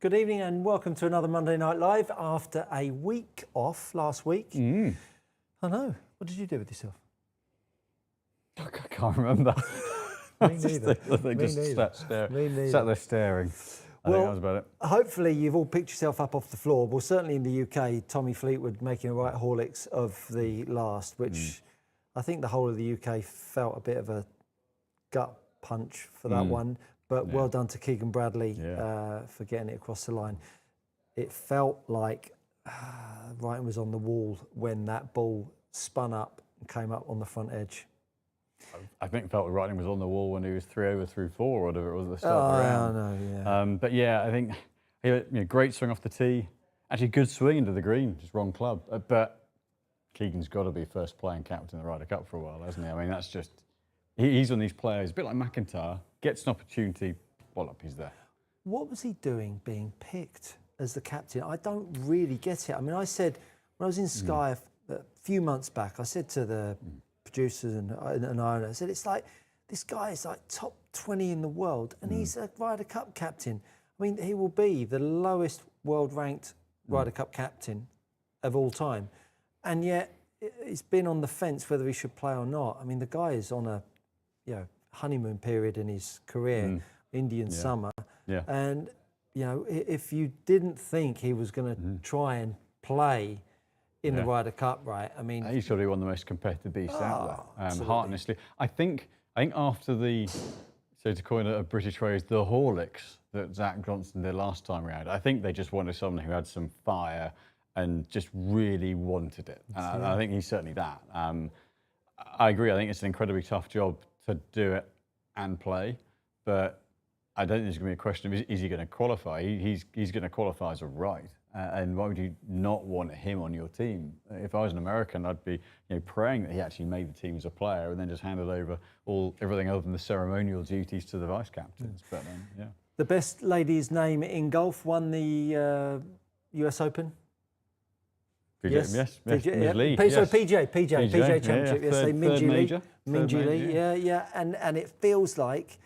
Good evening and welcome to another Monday Night Live after a week off last week. I know. What did you do with yourself? I can't remember. Me neither. Sat there staring. I think that was about it. Hopefully you've all picked yourself up off the floor. Well, certainly in the UK, Tommy Fleetwood making a right Horlicks of the last, which I think the whole of the UK felt a bit of a gut punch for that one. But well done to Keegan Bradley for getting it across the line. It felt like writing was on the wall when that ball spun up and came up on the front edge. I think it felt writing was on the wall when he was 3 over through 4 or whatever it was at the start of the round. But yeah, I think great swing off the tee. Actually, good swing into the green, just wrong club. But Keegan's got to be first playing captain in the Ryder Cup for a while, hasn't he? I mean, that's just he's one of these players, a bit like McIntyre. Gets an opportunity, wallop, he's there. What was he doing being picked as the captain? I don't really get it. I mean, I said, when I was in Sky a few months back, I said to the producers and owner, I said, it's like, this guy is like top 20 in the world and he's a Ryder Cup captain. I mean, he will be the lowest world ranked Ryder Cup captain of all time. And yet, he's been on the fence whether he should play or not. I mean, the guy is on a, honeymoon period in his career, Indian summer. And, if you didn't think he was going to try and play in the Ryder Cup, right? I mean, he's got to be one of the most competitive beasts out there. Heartlessly, I think after the, so to coin a British phrase, the Horlicks that Zach Johnson did last time around, I think they just wanted someone who had some fire and just really wanted it. And I think he's certainly that. I agree. I think it's an incredibly tough job to do it and play, but I don't think there's going to be a question of is he going to qualify? He's going to qualify as a right, and why would you not want him on your team? If I was an American, I'd be praying that he actually made the team as a player and then just handed over everything other than the ceremonial duties to the vice captains. But the best ladies' name in golf won the US Open. PJ, yes. PGA Championship yesterday. Minjee Lee, and it feels like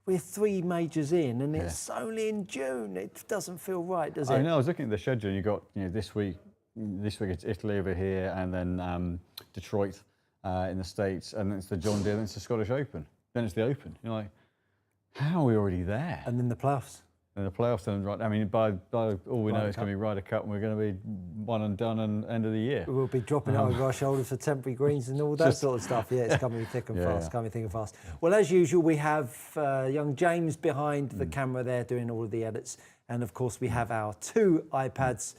we're 3 majors in, and it's only in June. It doesn't feel right, does it? I know. I was looking at the schedule. You got this week it's Italy over here, and then Detroit in the States, and then it's the John Deere, then it's the Scottish Open, then it's the Open. You're like, how are we already there? And then the playoffs. And the playoffs, then right. I mean, by all we know, it's going to be Ryder Cup, and we're going to be one and done and end of the year. We'll be dropping it over our shoulders for temporary greens and all that sort of stuff. Yeah, it's coming thick and fast. Coming thick and fast. Well, as usual, we have young James behind the camera there doing all of the edits, and of course, we have our 2 iPads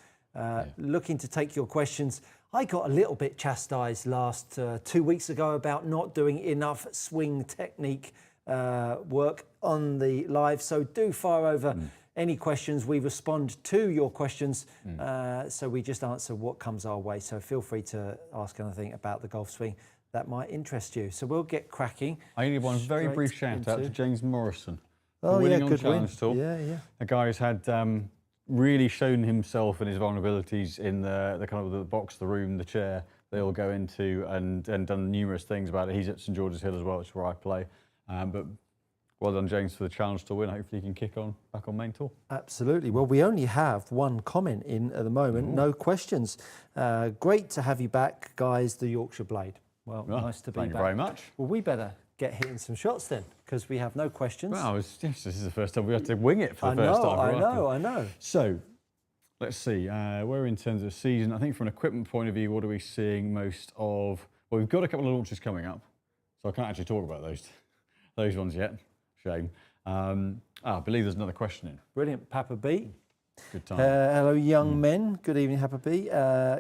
looking to take your questions. I got a little bit chastised last 2 weeks ago about not doing enough swing technique work on the live, so do fire over any questions. We respond to your questions, so we just answer what comes our way. So feel free to ask anything about the golf swing that might interest you. So we'll get cracking. I need one very brief shout out to James Morrison. Oh winning yeah, on good Challenge win. Tour. A guy who's had really shown himself and his vulnerabilities in the kind of the box, the room, the chair they all go into, and done numerous things about it. He's at St George's Hill as well, which is where I play. But well done, James, for the challenge to win. Hopefully you can kick on back on main tour. Absolutely. Well, we only have 1 comment in at the moment. No questions. Great to have you back, guys, the Yorkshire Blade. Well, nice to be back. Thank you very much. Well, we better get hitting some shots then, because we have no questions. Well, this is the first time we had to wing it for the first time. I know. So, let's see. Where in terms of season, I think from an equipment point of view, what are we seeing most of? Well, we've got a couple of launches coming up, so I can't actually talk about those ones yet. Shame. I believe there's another question in. Brilliant. Papa B. Good time. Hello, young men. Good evening, Papa B.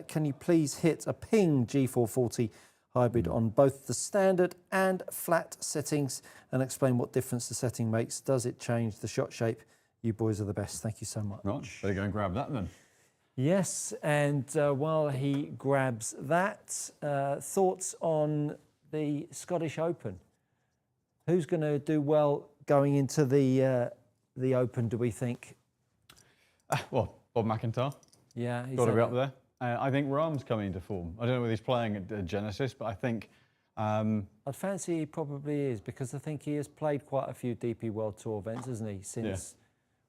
Can you please hit a Ping G440 hybrid on both the standard and flat settings and explain what difference the setting makes? Does it change the shot shape? You boys are the best. Thank you so much. Right, better go and grab that then. Yes, and while he grabs that, thoughts on the Scottish Open? Who's going to do well going into the Open, do we think? Well, Bob McIntyre. Yeah, got to be up there. I think Rahm's coming into form. I don't know whether he's playing at Genesis, but I think... I'd fancy he probably is, because I think he has played quite a few DP World Tour events, hasn't he, since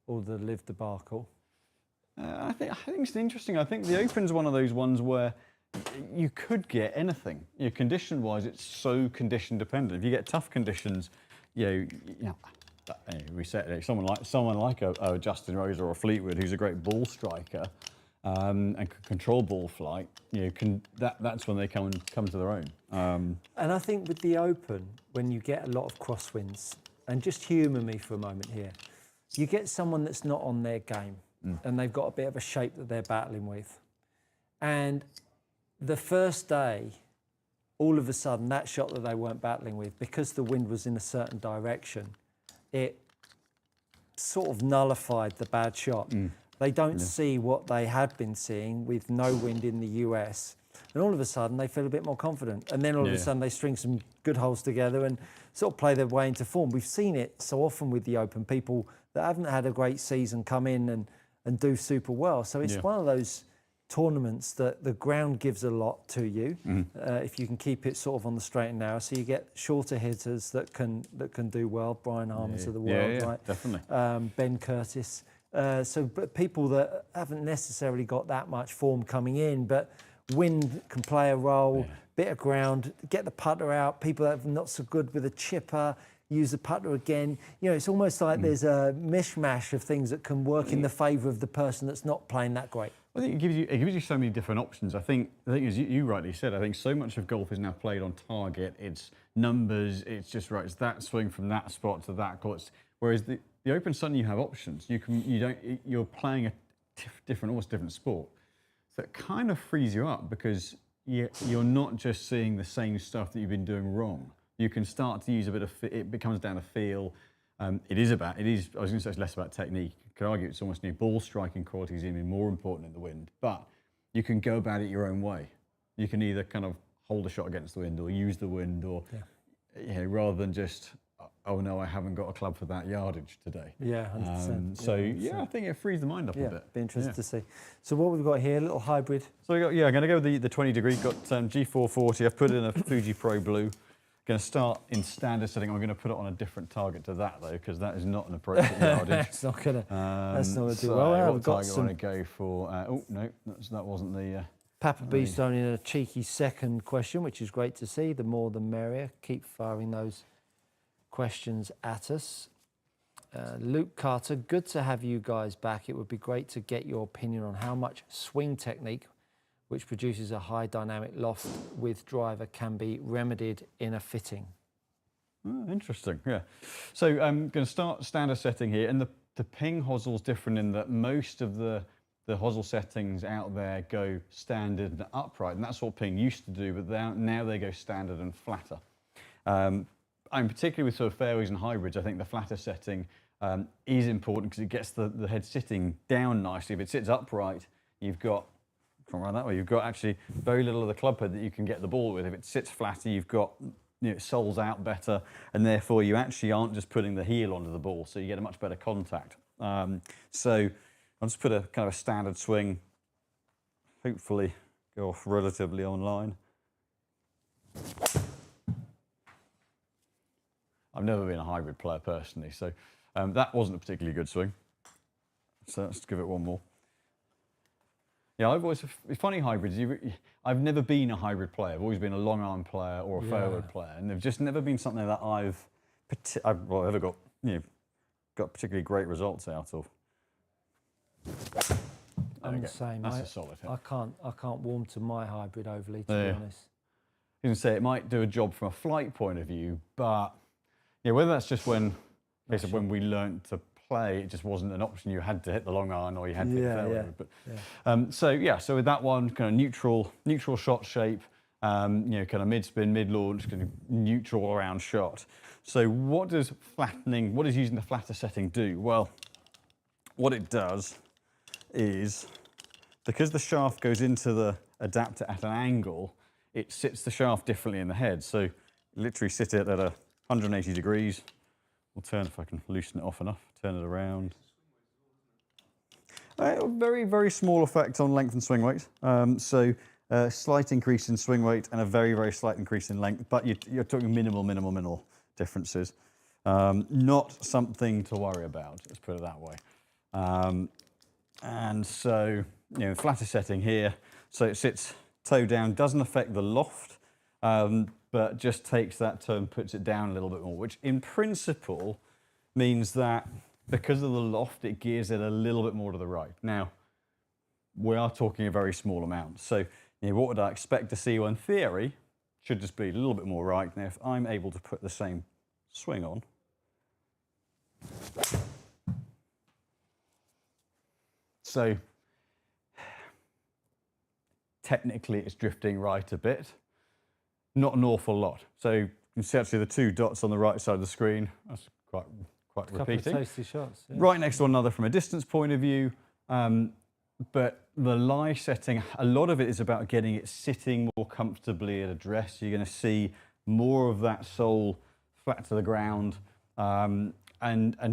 all the live debacle? I think it's interesting. I think the Open's one of those ones where you could get anything. Condition-wise, it's so condition dependent. If you get tough conditions, we said someone like a Justin Rose or a Fleetwood, who's a great ball striker and can control ball flight. That's when they come to their own. And I think with the Open, when you get a lot of crosswinds, and just humour me for a moment here, you get someone that's not on their game, and they've got a bit of a shape that they're battling with, and the first day, all of a sudden, that shot that they weren't battling with, because the wind was in a certain direction, it sort of nullified the bad shot. They don't see what they had been seeing with no wind in the US. And all of a sudden, they feel a bit more confident. And then all of a sudden, they string some good holes together and sort of play their way into form. We've seen it so often with the Open, people that haven't had a great season come in and do super well. So it's one of those tournaments that the ground gives a lot to you if you can keep it sort of on the straight and narrow. So you get shorter hitters that can do well. Brian Harmons of the world, right? Definitely. Ben Curtis. But people that haven't necessarily got that much form coming in, but wind can play a role. Bit of ground, get the putter out. People that are not so good with a chipper, use the putter again. It's almost like there's a mishmash of things that can work in the favour of the person that's not playing that great. I think it gives you so many different options. I think as you rightly said, I think so much of golf is now played on target. It's numbers. It's just right. It's that swing from that spot to that course. Whereas the Open, suddenly you have options. You're playing a almost different sport. So it kind of frees you up because you're not just seeing the same stuff that you've been doing wrong. You can start to use a bit of it becomes down to feel. I was going to say it's less about technique. You could argue it's almost new ball striking quality is even more important in the wind, but you can go about it your own way. You can either kind of hold a shot against the wind or use the wind or, rather than just, oh no, I haven't got a club for that yardage today. Yeah, 100%. I think it frees the mind up a bit. Be interested to see. So what we've got here, a little hybrid. So I'm going to go with the 20 degree. Got G440. I've put in a Fuji Pro Blue. Going to start in standard setting. I'm going to put it on a different target to that though, because that is not an appropriate yardage. That's not going to do so well. What target I want to go for? Oh no, that wasn't the. Papa B's thrown in a cheeky second question, which is great to see. The more the merrier. Keep firing those questions at us. Luke Carter, good to have you guys back. It would be great to get your opinion on how much swing technique, which produces a high dynamic loft with driver, can be remedied in a fitting. Oh, interesting, yeah. So I'm going to start standard setting here, and the ping hosel is different in that most of the hosel settings out there go standard and upright, and that's what ping used to do, but now they go standard and flatter. Particularly with sort of fairways and hybrids, I think the flatter setting is important because it gets the head sitting down nicely. If it sits upright, you've got actually very little of the club head that you can get the ball with. If it sits flatter, you've got it soles out better, and therefore you actually aren't just putting the heel onto the ball, so you get a much better contact. So I'll just put a kind of a standard swing, hopefully go off relatively online. I've never been a hybrid player personally, so that wasn't a particularly good swing. So let's give it one more. Yeah, it's funny hybrids. I've never been a hybrid player. I've always been a long arm player or a forward player, and they've just never been something that I've ever got particularly great results out of. I'm the same. That's a solid hit. I can't warm to my hybrid overly, to be honest. You can say it might do a job from a flight point of view, but whether that's just when we learnt to play, it just wasn't an option. You had to hit the long iron or you had to hit the fairway. So with that one, kind of neutral shot shape, kind of mid spin, mid launch, kind of neutral all around shot. So what does using the flatter setting do? Well, what it does is, because the shaft goes into the adapter at an angle, it sits the shaft differently in the head. So literally sit it at 180 degrees. We'll turn, if I can loosen it off enough, turn it around. Very, very small effect on length and swing weight. So a slight increase in swing weight and a very, very slight increase in length, but you're talking minimal differences. Not something to worry about, let's put it that way. And so, flatter setting here, so it sits toe down, doesn't affect the loft, but just takes that toe and puts it down a little bit more, which in principle means that because of the loft, it gears it a little bit more to the right. Now, we are talking a very small amount. So, what would I expect to see? Well, in theory, should just be a little bit more right. Now, if I'm able to put the same swing on, so technically it's drifting right a bit, not an awful lot. So you can see actually the two dots on the right side of the screen. That's quite repeating. Couple of tasty shots. Yeah. Right next to one another from a distance point of view. But the lie setting, a lot of it is about getting it sitting more comfortably at address. You're going to see more of that sole flat to the ground, and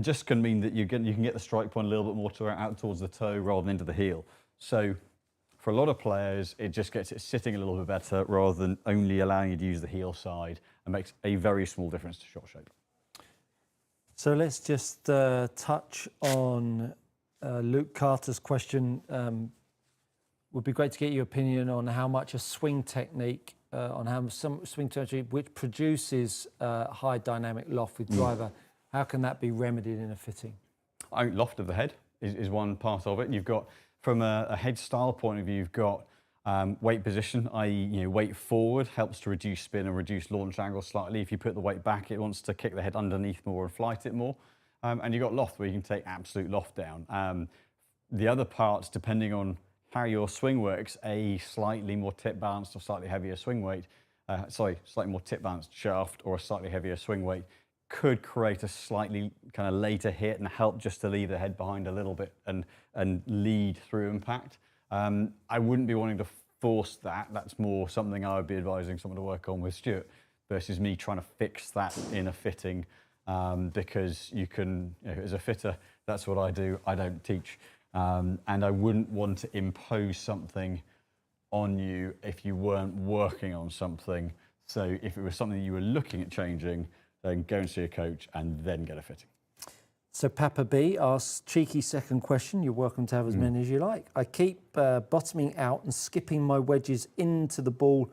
just can mean that you can get the strike point a little bit more out towards the toe rather than into the heel. So for a lot of players, it just gets it sitting a little bit better rather than only allowing you to use the heel side, and makes a very small difference to shot shape. So let's just touch on Luke Carter's question. Would be great to get your opinion on how much a swing technique, some swing technique which produces high dynamic loft with driver, how can that be remedied in a fitting? I think loft of the head is one part of it. You've got, from a head style point of view, you've got weight position, i.e. weight forward helps to reduce spin and reduce launch angle slightly. If you put the weight back, it wants to kick the head underneath more and flight it more. And you've got loft, where you can take absolute loft down. The other parts, depending on how your swing works, a slightly more tip balanced or slightly heavier swing weight, slightly more tip balanced shaft or a slightly heavier swing weight could create a slightly kind of later hit and help just to leave the head behind a little bit and lead through impact. I wouldn't be wanting to force that. That's more something I would be advising someone to work on with Stuart versus me trying to fix that in a fitting, because you can, as a fitter, that's what I do. I don't teach. And I wouldn't want to impose something on you if you weren't working on something. So if it was something you were looking at changing, then go and see a coach and then get a fitting. So Papa B asks, cheeky second question, you're welcome to have as many as you like. I keep bottoming out and skipping my wedges into the ball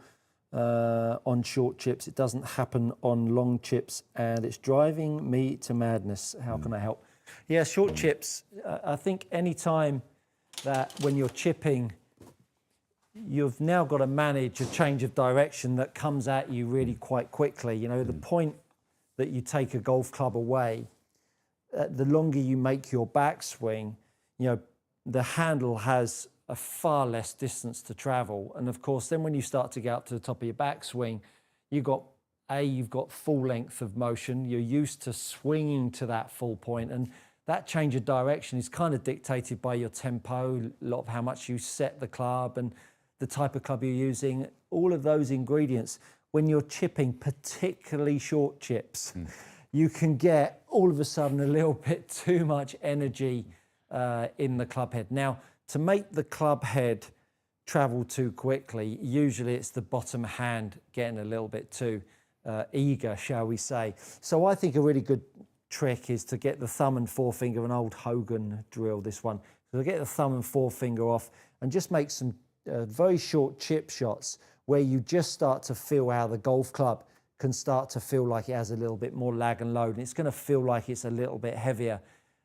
on short chips. It doesn't happen on long chips and it's driving me to madness. How can I help? Yeah, short chips, I think any time that when you're chipping, you've now got to manage a change of direction that comes at you really quite quickly. The point that you take a golf club away, the longer you make your backswing, the handle has a far less distance to travel. And of course, then when you start to get up to the top of your backswing, you've got full length of motion. You're used to swinging to that full point, and that change of direction is kind of dictated by your tempo, a lot of how much you set the club and the type of club you're using, all of those ingredients. When you're chipping, particularly short chips, you can get all of a sudden a little bit too much energy in the club head. Now, to make the club head travel too quickly, usually it's the bottom hand getting a little bit too eager, shall we say. So I think a really good trick is to get the thumb and forefinger, an old Hogan drill, this one. So get the thumb and forefinger off and just make some very short chip shots where you just start to feel how the golf club can start to feel like it has a little bit more lag and load, and it's going to feel like it's a little bit heavier,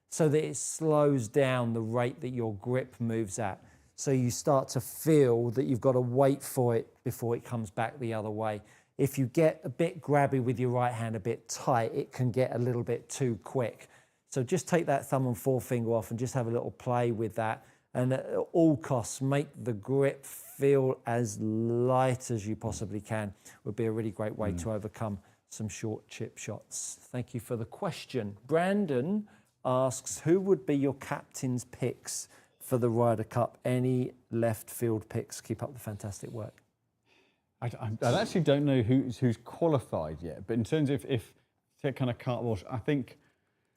so that it slows down the rate that your grip moves at. So you start to feel that you've got to wait for it before it comes back the other way. If you get a bit grabby with your right hand, a bit tight, it can get a little bit too quick. So just take that thumb and forefinger off and just have a little play with that. And at all costs, make the grip feel as light as you possibly can. Would be a really great way to overcome some short chip shots. Thank you for the question. Brandon asks, who would be your captain's picks for the Ryder Cup? Any left field picks? Keep up the fantastic work. I actually don't know who's qualified yet, but in terms of if kind of carte I think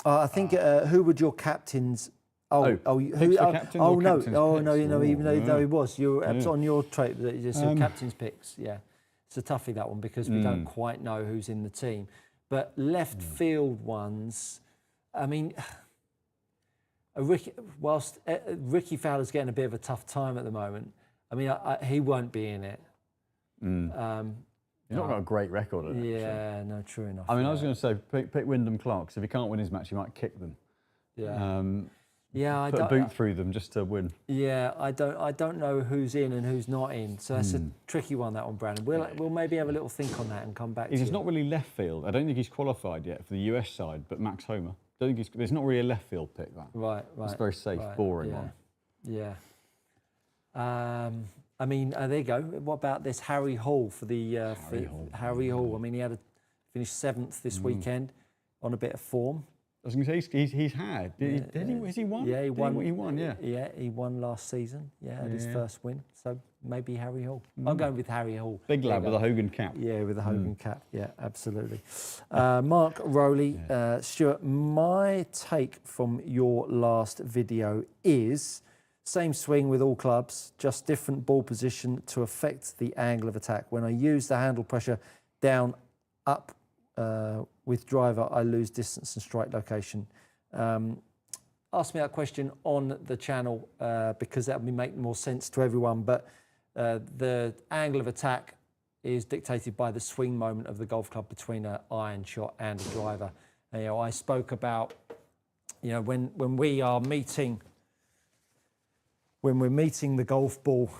who would your captains? Captain no, even though he was, on your trait that you just said captain's picks. Yeah, it's a toughie, that one, because we don't quite know who's in the team. But left field ones, I mean, Ricky Fowler's getting a bit of a tough time at the moment, I mean, he won't be in it. He's not got a great record at it. Yeah, no, true enough. I mean, I was going to say, pick Wyndham Clark, 'cause if he can't win his match, he might kick them. Yeah. Put a boot through them just to win. Yeah, I don't know who's in and who's not in, so that's a tricky one, that one, Brandon. We'll maybe have a little think on that and come back to He's you. not really left field. I don't think he's qualified yet for the US side, but Max Homer. Don't think there's not really a left field pick, that. Right. It's a very safe, boring one. Yeah. I mean, there you go. What about this Harry Hall for the Harry Hall? I mean, he finished 7th this weekend on a bit of form. I was going to say he's had. Has he won? Yeah, he won. He won. Yeah. Yeah, he won last season. Yeah, his first win. So maybe Harry Hall. I'm going with Harry Hall. Big lad with a Hogan cap. Yeah, with a Hogan cap. Yeah, absolutely. Mark Rowley, Stuart, my take from your last video is same swing with all clubs, just different ball position to affect the angle of attack. When I use the handle pressure down, up, with driver, I lose distance and strike location. Ask me that question on the channel because that would make more sense to everyone. But the angle of attack is dictated by the swing moment of the golf club between an iron shot and a driver. And, I spoke about, when we're meeting the golf ball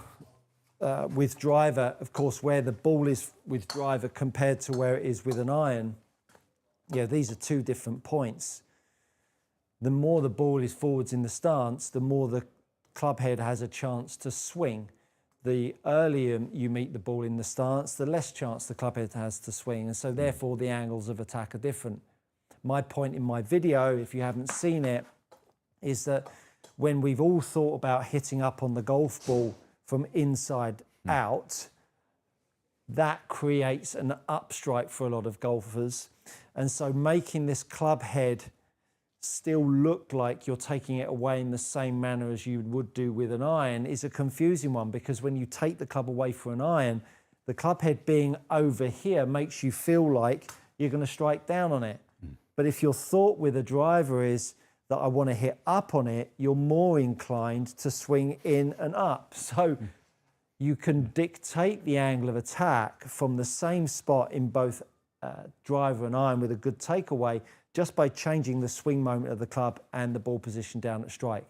with driver, of course, where the ball is with driver compared to where it is with an iron, these are two different points. The more the ball is forwards in the stance, the more the club head has a chance to swing. The earlier you meet the ball in the stance, the less chance the club head has to swing. And so therefore the angles of attack are different. My point in my video, if you haven't seen it, is that when we've all thought about hitting up on the golf ball from inside out, that creates an upstrike for a lot of golfers. And so making this club head still look like you're taking it away in the same manner as you would do with an iron is a confusing one, because when you take the club away for an iron, the club head being over here makes you feel like you're going to strike down on it. But if your thought with a driver is that I want to hit up on it, you're more inclined to swing in and up. So you can dictate the angle of attack from the same spot in both driver and iron with a good takeaway just by changing the swing moment of the club and the ball position down at strike.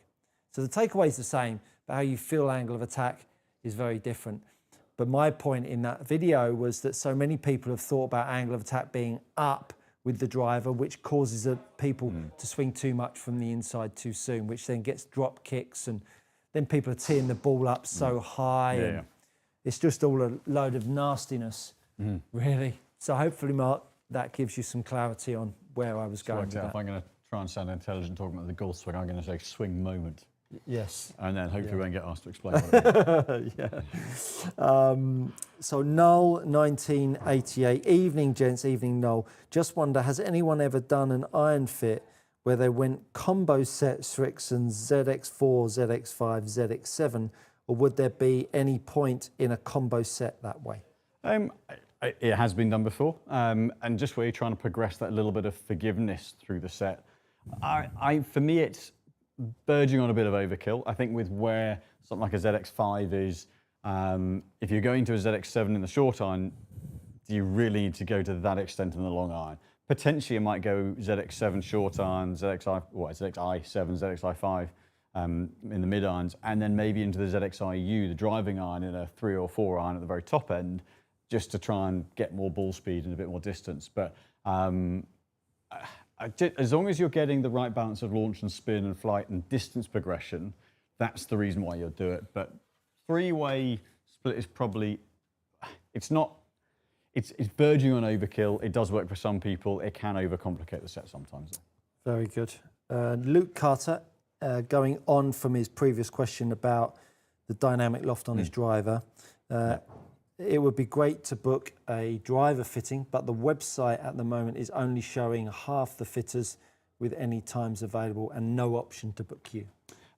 So the takeaway is the same, but how you feel angle of attack is very different. But my point in that video was that so many people have thought about angle of attack being up with the driver, which causes people to swing too much from the inside too soon, which then gets drop kicks, and then people are teeing the ball up so high. And it's just all a load of nastiness, really. So hopefully, Mark, that gives you some clarity on where I was going with that. If I'm going to try and sound intelligent talking about the golf swing, I'm going to say swing moment. Yes. And then hopefully we won't get asked to explain what it means. So Noel, 1988. Evening, gents. Evening, Noel. Just wonder, has anyone ever done an iron fit where they went combo set Strixon ZX4, ZX5, ZX7, or would there be any point in a combo set that way? It has been done before, and just where you're trying to progress that little bit of forgiveness through the set. For me, it's verging on a bit of overkill. I think with where something like a ZX5 is, if you're going to a ZX7 in the short iron, do you really need to go to that extent in the long iron? Potentially, you might go ZX7 short iron, ZXi7, ZXi5 in the mid irons, and then maybe into the ZXiU, the driving iron, in a 3 or 4 iron at the very top end, just to try and get more ball speed and a bit more distance. But as long as you're getting the right balance of launch and spin and flight and distance progression, that's the reason why you'll do it. But 3-way split is probably, it's verging on overkill. It does work for some people. It can overcomplicate the set sometimes. Very good. Luke Carter, going on from his previous question about the dynamic loft on his driver. It would be great to book a driver fitting, but the website at the moment is only showing half the fitters with any times available and no option to book you.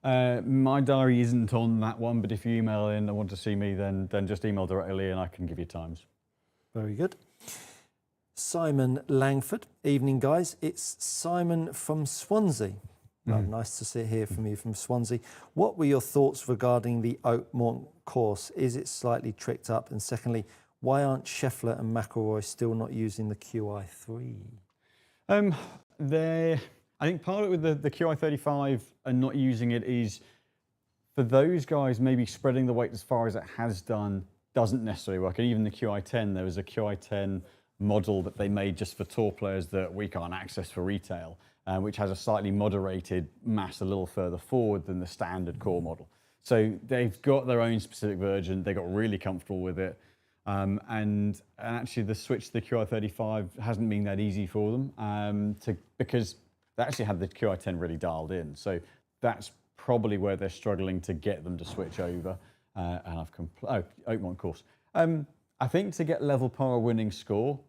My diary isn't on that one, but if you email in and want to see me, then just email directly and I can give you times. Very good. Simon Langford. Evening, guys. It's Simon from Swansea. Well, nice to hear from you from Swansea. What were your thoughts regarding the Oakmont course? Is it slightly tricked up? And secondly, why aren't Scheffler and McIlroy still not using the QI3? I think part of it with the QI35 and not using it is, for those guys, maybe spreading the weight as far as it has done doesn't necessarily work. And even the QI10, there was a QI10 model that they made just for tour players that we can't access for retail, which has a slightly moderated mass a little further forward than the standard core model. So they've got their own specific version. They got really comfortable with it. And actually the switch to the QI35 hasn't been that easy for them because they actually had the QI10 really dialed in. So that's probably where they're struggling to get them to switch over. And Oakmont course. I think to get level par winning score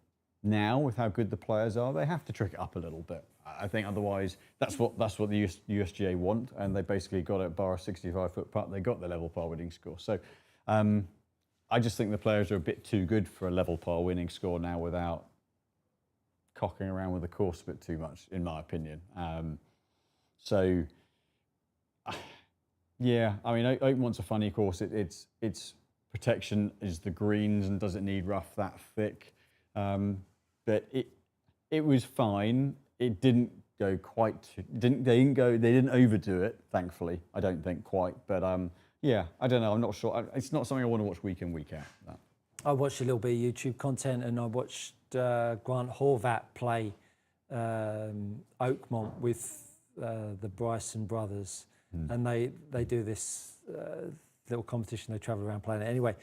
now, with how good the players are, they have to trick it up a little bit. I think otherwise that's what the USGA want, and they basically got it bar a 65-foot putt. They got the level par winning score. So I just think the players are a bit too good for a level par winning score now without cocking around with the course a bit too much, in my opinion. Yeah, I mean, Oakmont's a funny course. Its protection is the greens and doesn't need rough that thick. But it was fine. It didn't go quite. They didn't overdo it. Thankfully, I don't think quite. But yeah, I don't know. I'm not sure. It's not something I want to watch week in, week out. That. I watched a little bit of YouTube content, and I watched Grant Horvat play Oakmont with the Bryson brothers, and they do this little competition. They travel around playing it. Anyway,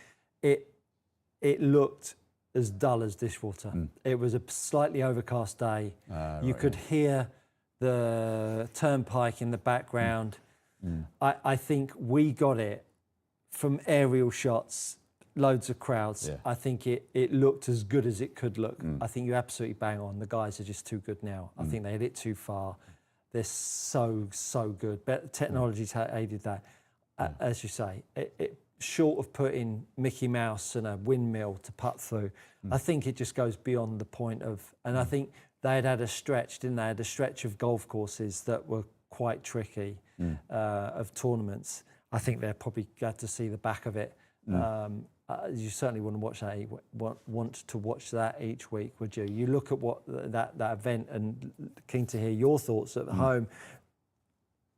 it looked as dull as dishwater. It was a slightly overcast day. You could hear the turnpike in the background. I think we got it from aerial shots, loads of crowds. Yeah. I think it looked as good as it could look. I think you're absolutely bang on. The guys are just too good now. I think they hit it too far. They're so good. But technology's aided that. As you say, short of putting Mickey Mouse and a windmill to putt through, I think it just goes beyond the point of, and I think they had a stretch, didn't they? Had a stretch of golf courses that were quite tricky, of tournaments. I think they're probably glad to see the back of it. You certainly wouldn't want to watch that each week, would you? You look at what that event, and keen to hear your thoughts at home.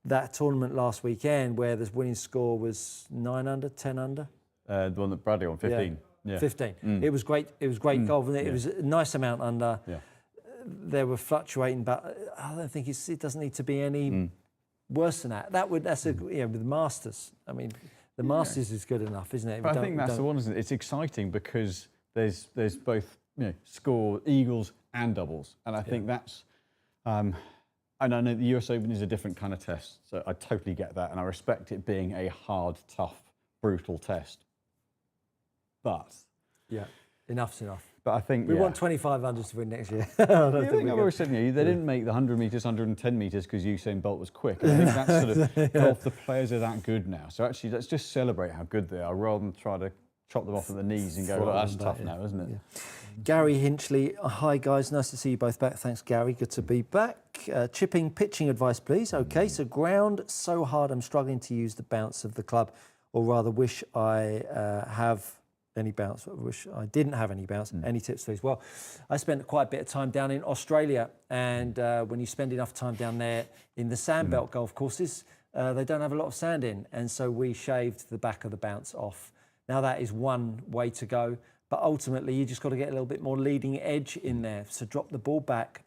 That tournament last weekend where the winning score was 9 under, 10 under? The one that Bradley won, 15. Yeah. 15. It was great. It was great golf, wasn't it? It was a nice amount under. Yeah. They were fluctuating, but I don't think it doesn't need to be any worse than that. That's with the Masters. I mean, the Masters is good enough, isn't it? But I think that's the one, isn't it? It's exciting because there's both score eagles and doubles, and I think that's. And I know the US Open is a different kind of test, so I totally get that, and I respect it being a hard, tough, brutal test. But yeah, enough's enough. But I think we want 25 unders to win next year. I think I've always said to you, they didn't make the 100 metres, 110 metres because Usain Bolt was quick. I think that's sort of golf. The players are that good now, so actually let's just celebrate how good they are rather than try to chop them off at the knees and go, well, that's tough now, isn't it? Yeah. Gary Hinchley, hi guys, nice to see you both back. Thanks, Gary, good to be back. Chipping pitching advice, please. Okay, so ground so hard I'm struggling to use the bounce of the club, or rather wish I have any bounce. I wish I didn't have any bounce. Any tips, please? Well, I spent quite a bit of time down in Australia, and when you spend enough time down there in the sandbelt golf courses, they don't have a lot of sand in, and so we shaved the back of the bounce off. Now that is one way to go, but ultimately you just got to get a little bit more leading edge in there. So drop the ball back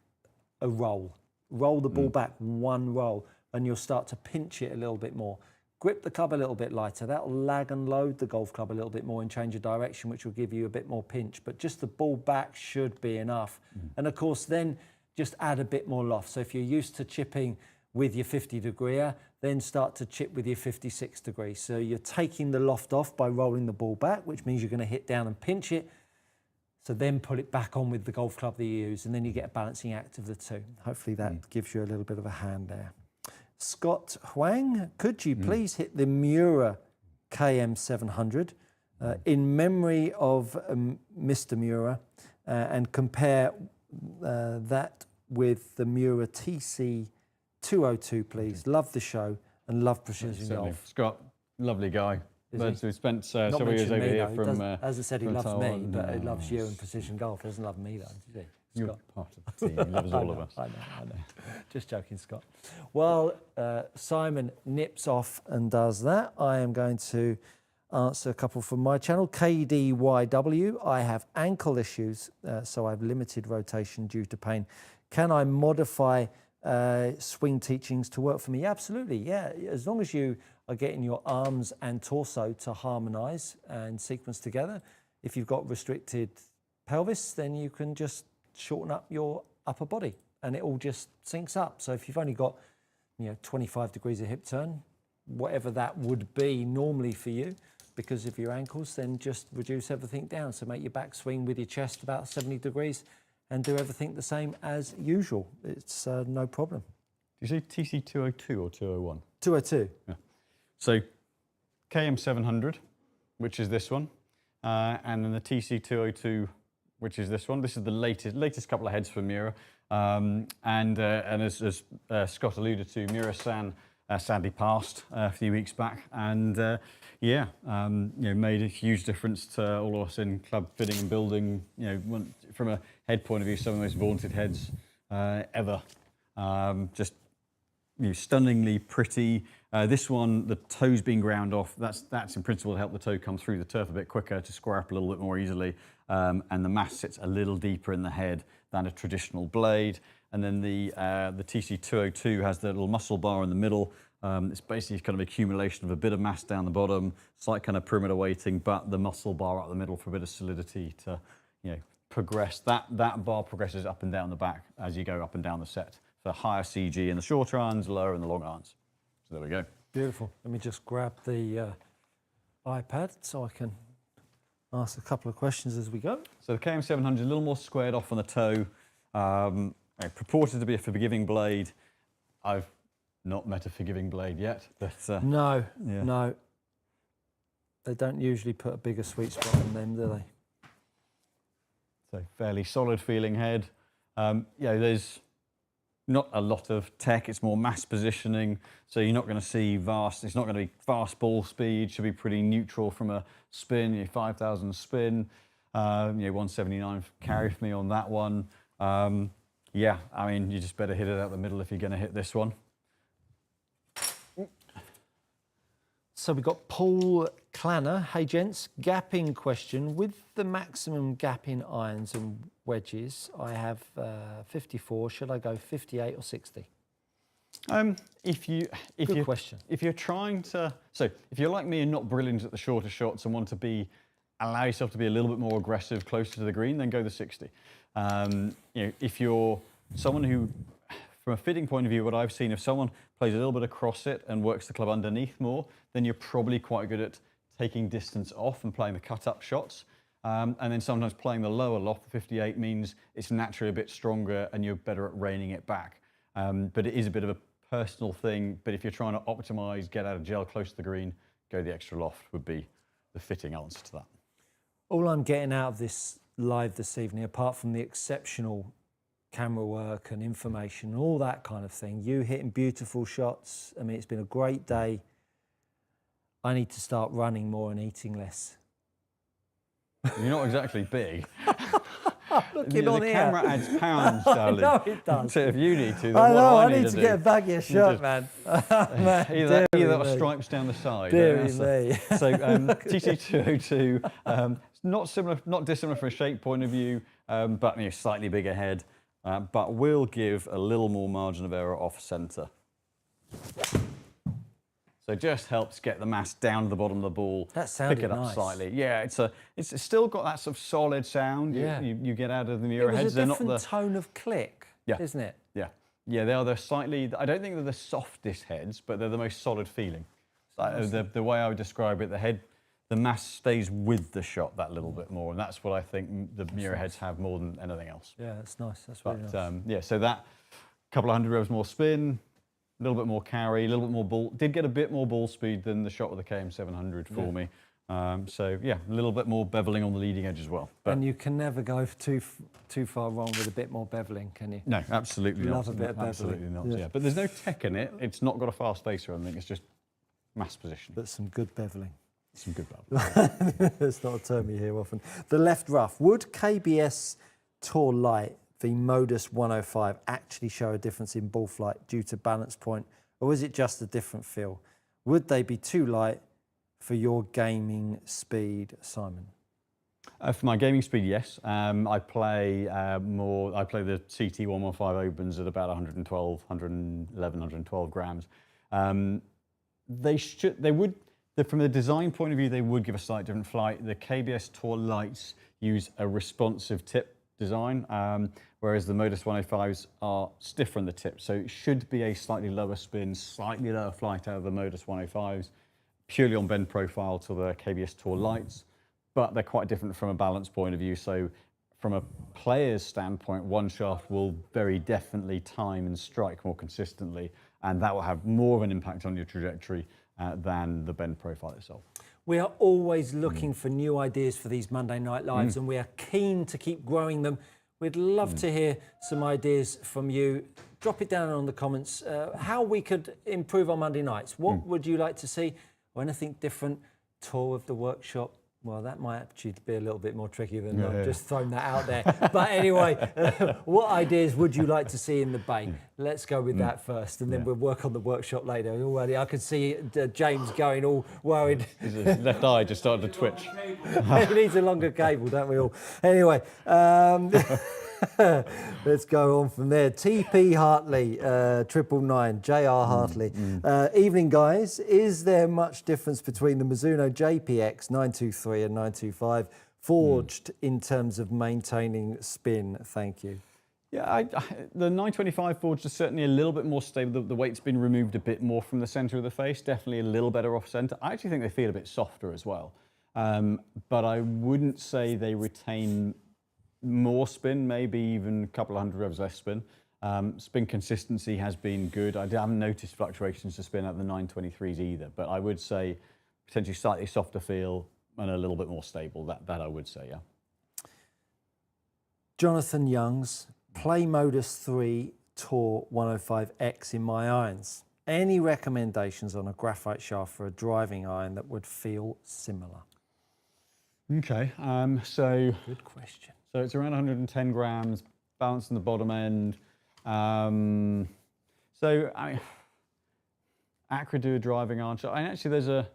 a roll. Roll the ball back one roll, and you'll start to pinch it a little bit more. Grip the club a little bit lighter. That'll lag and load the golf club a little bit more and change of direction, which will give you a bit more pinch. But just the ball back should be enough. And of course, then just add a bit more loft. So if you're used to chipping with your 50 degreer, then start to chip with your 56 degrees. So you're taking the loft off by rolling the ball back, which means you're going to hit down and pinch it. So then put it back on with the golf club that you use, and then you get a balancing act of the two. Hopefully that gives you a little bit of a hand there. Scott Huang, could you please hit the Miura KM700 in memory of Mr. Miura and compare that with the Miura TC2 202, please. Love the show and love Precision Golf. Scott, lovely guy. We spent Not several years over mentioning me, here though. from. As I said, he loves me, Taiwan. but he loves you and Precision Golf. He doesn't love me, though, does he? You're part of the team. He loves all of us. I know. Just joking, Scott. Well, Simon nips off and does that. I am going to answer a couple from my channel. KDYW, I have ankle issues, so I have limited rotation due to pain. Can I modify swing teachings to work for me? Absolutely, yeah. As long as you are getting your arms and torso to harmonize and sequence together. If you've got restricted pelvis, then you can just shorten up your upper body and it all just syncs up. So if you've only got 25 degrees of hip turn, whatever that would be normally for you because of your ankles, then just reduce everything down. So make your back swing with your chest about 70 degrees and do everything the same as usual. It's no problem. Do you say TC 202 or 201? 202. Yeah. So KM 700, which is this one, and then the TC 202, which is this one. This is the latest couple of heads for Mura, and as Scott alluded to, Mura-san sadly passed a few weeks back, and made a huge difference to all of us in club fitting and building. From a head point of view, some of the most vaunted heads ever. Just stunningly pretty. This one, the toe's being ground off. That's in principle to help the toe come through the turf a bit quicker, to square up a little bit more easily. And the mass sits a little deeper in the head than a traditional blade. And then the TC202 has the little muscle bar in the middle. It's basically kind of accumulation of a bit of mass down the bottom, slight kind of perimeter weighting, but the muscle bar up the middle for a bit of solidity to progress. That bar progresses up and down the back as you go up and down the set. For higher CG in the shorter irons, lower in the long irons. So there we go. Beautiful. Let me just grab the iPad so I can ask a couple of questions as we go. So the KM700 is a little more squared off on the toe, purported to be a forgiving blade. I've not met a forgiving blade yet, but no. They don't usually put a bigger sweet spot on them, do they? So fairly solid feeling head. There's not a lot of tech, it's more mass positioning, so you're not going to see it's not going to be fast ball speed, should be pretty neutral from a spin, 5,000 spin, 179 carry for me on that one. You just better hit it out the middle if you're going to hit this one. So we've got Paul Clanner. Hey gents, gapping question. With the maximum gapping irons and wedges, I have 54. Should I go 58 or 60? Good question. If you're trying to, if you're like me and not brilliant at the shorter shots and want to allow yourself to be a little bit more aggressive closer to the green, then go the 60. If you're someone who, from a fitting point of view, what I've seen, if someone plays a little bit across it and works the club underneath more, then you're probably quite good at taking distance off and playing the cut-up shots. And then sometimes playing the lower loft, the 58, means it's naturally a bit stronger and you're better at reining it back. But it is a bit of a personal thing. But if you're trying to optimize, get out of gel close to the green, go the extra loft would be the fitting answer to that. All I'm getting out of this live this evening, apart from the exceptional camera work and information, all that kind of thing, you hitting beautiful shots. I mean, it's been a great day. I need to start running more and eating less. You're not exactly big. Looking on the here. camera adds pounds, darling. I know it does. So if you need to, then I know, what I need to do? get a baggier shirt, man. Either stripes down the side. Deary me. So TC202, not dissimilar from a shape point of view, but slightly bigger head, but will give a little more margin of error off centre. So it just helps get the mass down to the bottom of the ball. That sounded pick it up nice. slightly. Yeah, it's still got that sort of solid sound. Yeah. You get out of the Mura heads. It was a different tone of click, isn't it? Yeah, they are. They're slightly. I don't think they're the softest heads, but they're the most solid feeling. The way I would describe it, the mass stays with the shot that little bit more, and that's what I think the Mura heads have more than anything else. Yeah, that's nice. That's really So nice. that couple of hundred revs more spin. A little bit more carry, a little bit more ball. Did get a bit more ball speed than the shot with the KM700 for me. So yeah, a little bit more beveling on the leading edge as well. But And you can never go too far wrong with a bit more beveling, can you? no, absolutely not. Love a bit of beveling. Absolutely not. Yeah. Yeah, but there's no tech in it. It's not got a fast face or anything. It's just mass positioning. But some good beveling. Some good beveling. It's not a term you hear often. The left rough. Would KBS Tour Light v Modus 105 actually show a difference in ball flight due to balance point, or is it just a different feel? Would they be too light for your gaming speed, Simon? For my gaming speed, yes. I play more. I play the CT 115 opens at about 112, 111, 112 grams. They would, from the design point of view, they would give a slightly different flight. The KBS Tour Lights use a responsive tip design, whereas the Modus 105s are stiffer in the tip. So it should be a slightly lower spin, slightly lower flight out of the Modus 105s, purely on bend profile to the KBS Tour Lights, but they're quite different from a balance point of view. So from a player's standpoint, one shaft will very definitely time and strike more consistently, and that will have more of an impact on your trajectory than the bend profile itself. We are always looking for new ideas for these Monday Night Lives, and we are keen to keep growing them. We'd love to hear some ideas from you. Drop it down on the comments, how we could improve our Monday nights. What would you like to see? Or anything different? Tour of the workshop? Well, that might actually be a little bit more tricky than I've just thrown that out there. But anyway, what ideas would you like to see in the bay? Let's go with that first, and then we'll work on the workshop later. Already, I can see James going all worried. His left eye just started to twitch. He needs a longer cable, don't we all? Anyway, let's go on from there. TP Hartley, 999, JR Hartley. Evening, guys. Is there much difference between the Mizuno JPX 923 and 925 forged in terms of maintaining spin? Thank you. Yeah, the 925 forged is certainly a little bit more stable. The weight's been removed a bit more from the centre of the face, definitely a little better off centre. I actually think they feel a bit softer as well. But I wouldn't say they retain more spin, maybe even a couple of hundred revs less spin. Spin consistency has been good. I haven't noticed fluctuations to spin at the 923s either, but I would say potentially slightly softer feel and a little bit more stable. That I would say, yeah. Jonathan Youngs, play Modus 3 Tour 105X in my irons. Any recommendations on a graphite shaft for a driving iron that would feel similar? Okay, so good question. So it's around 110 grams, balance in the bottom end. So I mean, Acra do a driving iron shaft. And actually, there's a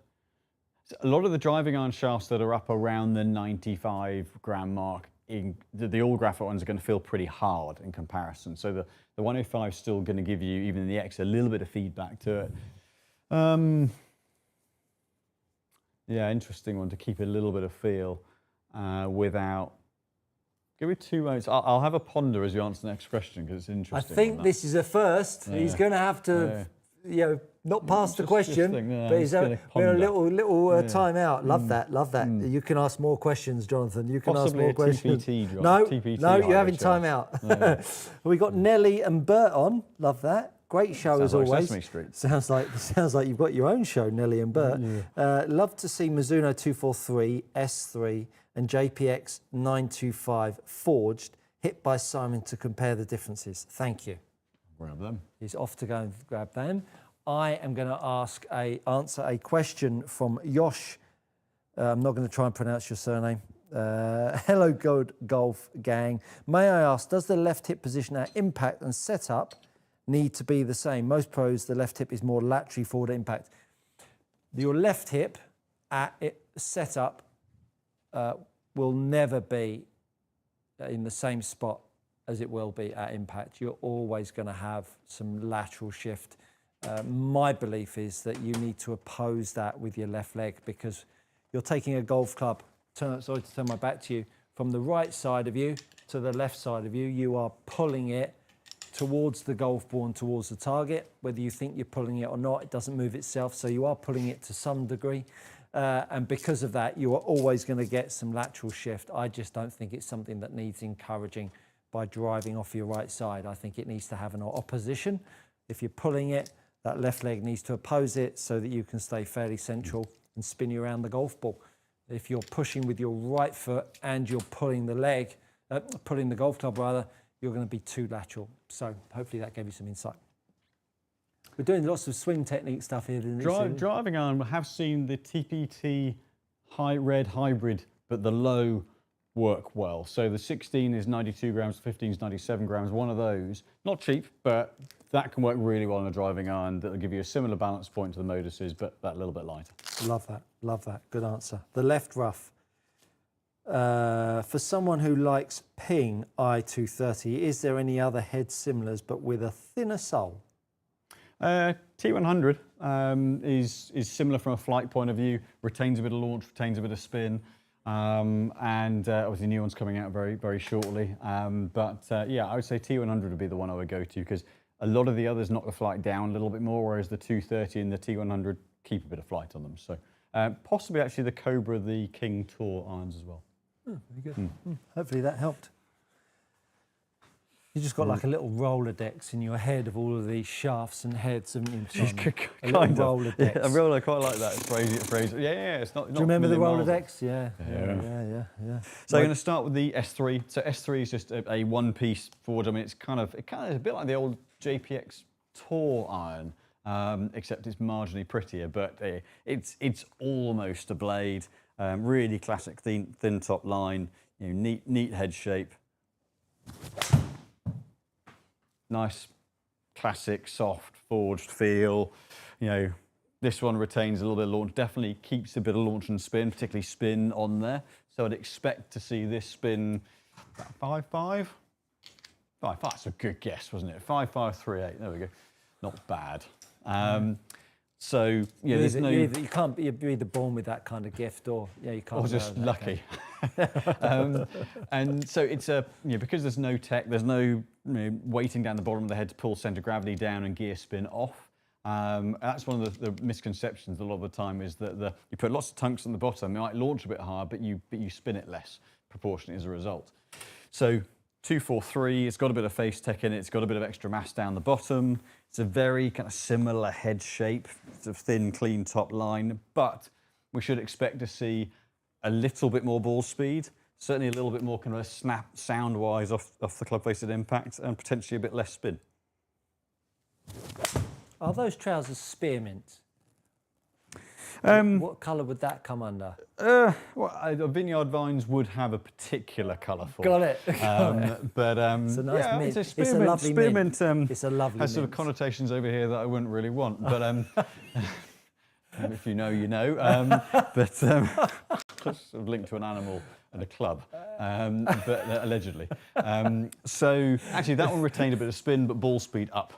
lot of the driving iron shafts that are up around the 95 gram mark. The all graphite ones are going to feel pretty hard in comparison. So the 105 is still going to give you, even in the X, a little bit of feedback to it. Yeah, interesting one to keep a little bit of feel without. Give me 2 moments. I'll have a ponder as you answer the next question because it's interesting. I think this is a first. Yeah. He's going to have to, not pass the question, but he's having a little time out. Love that, love that. You can ask more questions, Jonathan. You can possibly ask more questions. TPT, no, TPT you're having time out. Yeah. We got Nelly and Bert on. Love that. Great show as always. Sesame Street. Sounds like you've got your own show, Nelly and Bert. Love to see Mizuno 243, S3 and JPX 925 forged, hit by Simon to compare the differences. Thank you. Grab them. He's off to go and grab them. I am going to answer a question from Yosh. I'm not going to try and pronounce your surname. Hello, good golf gang. May I ask, does the left hip position at impact and setup need to be the same? Most pros, the left hip is more laterally forward at impact. Your left hip at setup will never be in the same spot as it will be at impact. You're always going to have some lateral shift. My belief is that you need to oppose that with your left leg because you're taking a golf club, sorry to turn my back to you, from the right side of you to the left side of you. You are pulling it towards the golf ball and towards the target. Whether you think you're pulling it or not, it doesn't move itself, so you are pulling it to some degree. And because of that, you are always going to get some lateral shift. I just don't think it's something that needs encouraging by driving off your right side. I think it needs to have an opposition. If you're pulling it, that left leg needs to oppose it so that you can stay fairly central and spin you around the golf ball. If you're pushing with your right foot and you're pulling the leg, pulling the golf club rather, you're going to be too lateral. So hopefully that gave you some insight. We're doing lots of swing technique stuff here. Driving iron, we have seen the TPT red hybrid, but the low work well. So the 16 is 92 grams, 15 is 97 grams, one of those. Not cheap, but that can work really well on a driving iron. That'll give you a similar balance point to the Modus's, but that little bit lighter. Love that, love that. Good answer. The left rough. For someone who likes Ping I230, is there any other head similars but with a thinner sole? T100 is similar from a flight point of view, retains a bit of launch, retains a bit of spin, and obviously new one's coming out very, very shortly. Yeah, I would say T100 would be the one I would go to, because a lot of the others knock the flight down a little bit more, whereas the 230 and the T100 keep a bit of flight on them. So possibly actually the Cobra, the King Tour irons as well. Oh, very good. Hopefully that helped. You just got like a little Rolodex in your head of all of these shafts and heads, haven't you? A little Rolodex. Yeah, a roller, I quite like that phrase. Yeah, it's not. Do you remember the Rolodex? Yeah. So Right. I'm going to start with the S3. So S3 is just a one-piece forward. I mean, it kind of is a bit like the old JPX Tour iron, except it's marginally prettier. But it's almost a blade. Really classic thin top line. You know, neat head shape. Nice, classic, soft, forged feel. You know, this one retains a little bit of launch, definitely keeps a bit of launch and spin, particularly spin on there. So I'd expect to see this spin about 5.5? 5.5, that's a good guess, wasn't it? 5.538, there we go. Not bad. So yeah, there's no. You can't be either born with that kind of gift, or you can't. Or just lucky. And so it's because there's no tech, there's no weighting down the bottom of the head to pull centre of gravity down and gear spin off. That's one of the misconceptions a lot of the time, is that you put lots of tungsten on the bottom, it might launch a bit higher, but you spin it less proportionately as a result. So 243, it's got a bit of face tech in it, it's got a bit of extra mass down the bottom. It's a very kind of similar head shape. It's a thin, clean top line, but we should expect to see a little bit more ball speed, certainly a little bit more kind of a snap sound-wise off the club face at impact, and potentially a bit less spin. Are those trousers spearmint? What colour would that come under? Vineyard Vines would have a particular colour for. Got it. But it's a nice mint. It's a lovely mint. It's a lovely has sort of mint. connotations over here that I wouldn't really want. But if you know, you know. But sort of linked to an animal and a club, but allegedly. So actually, that one retained a bit of spin, but ball speed up.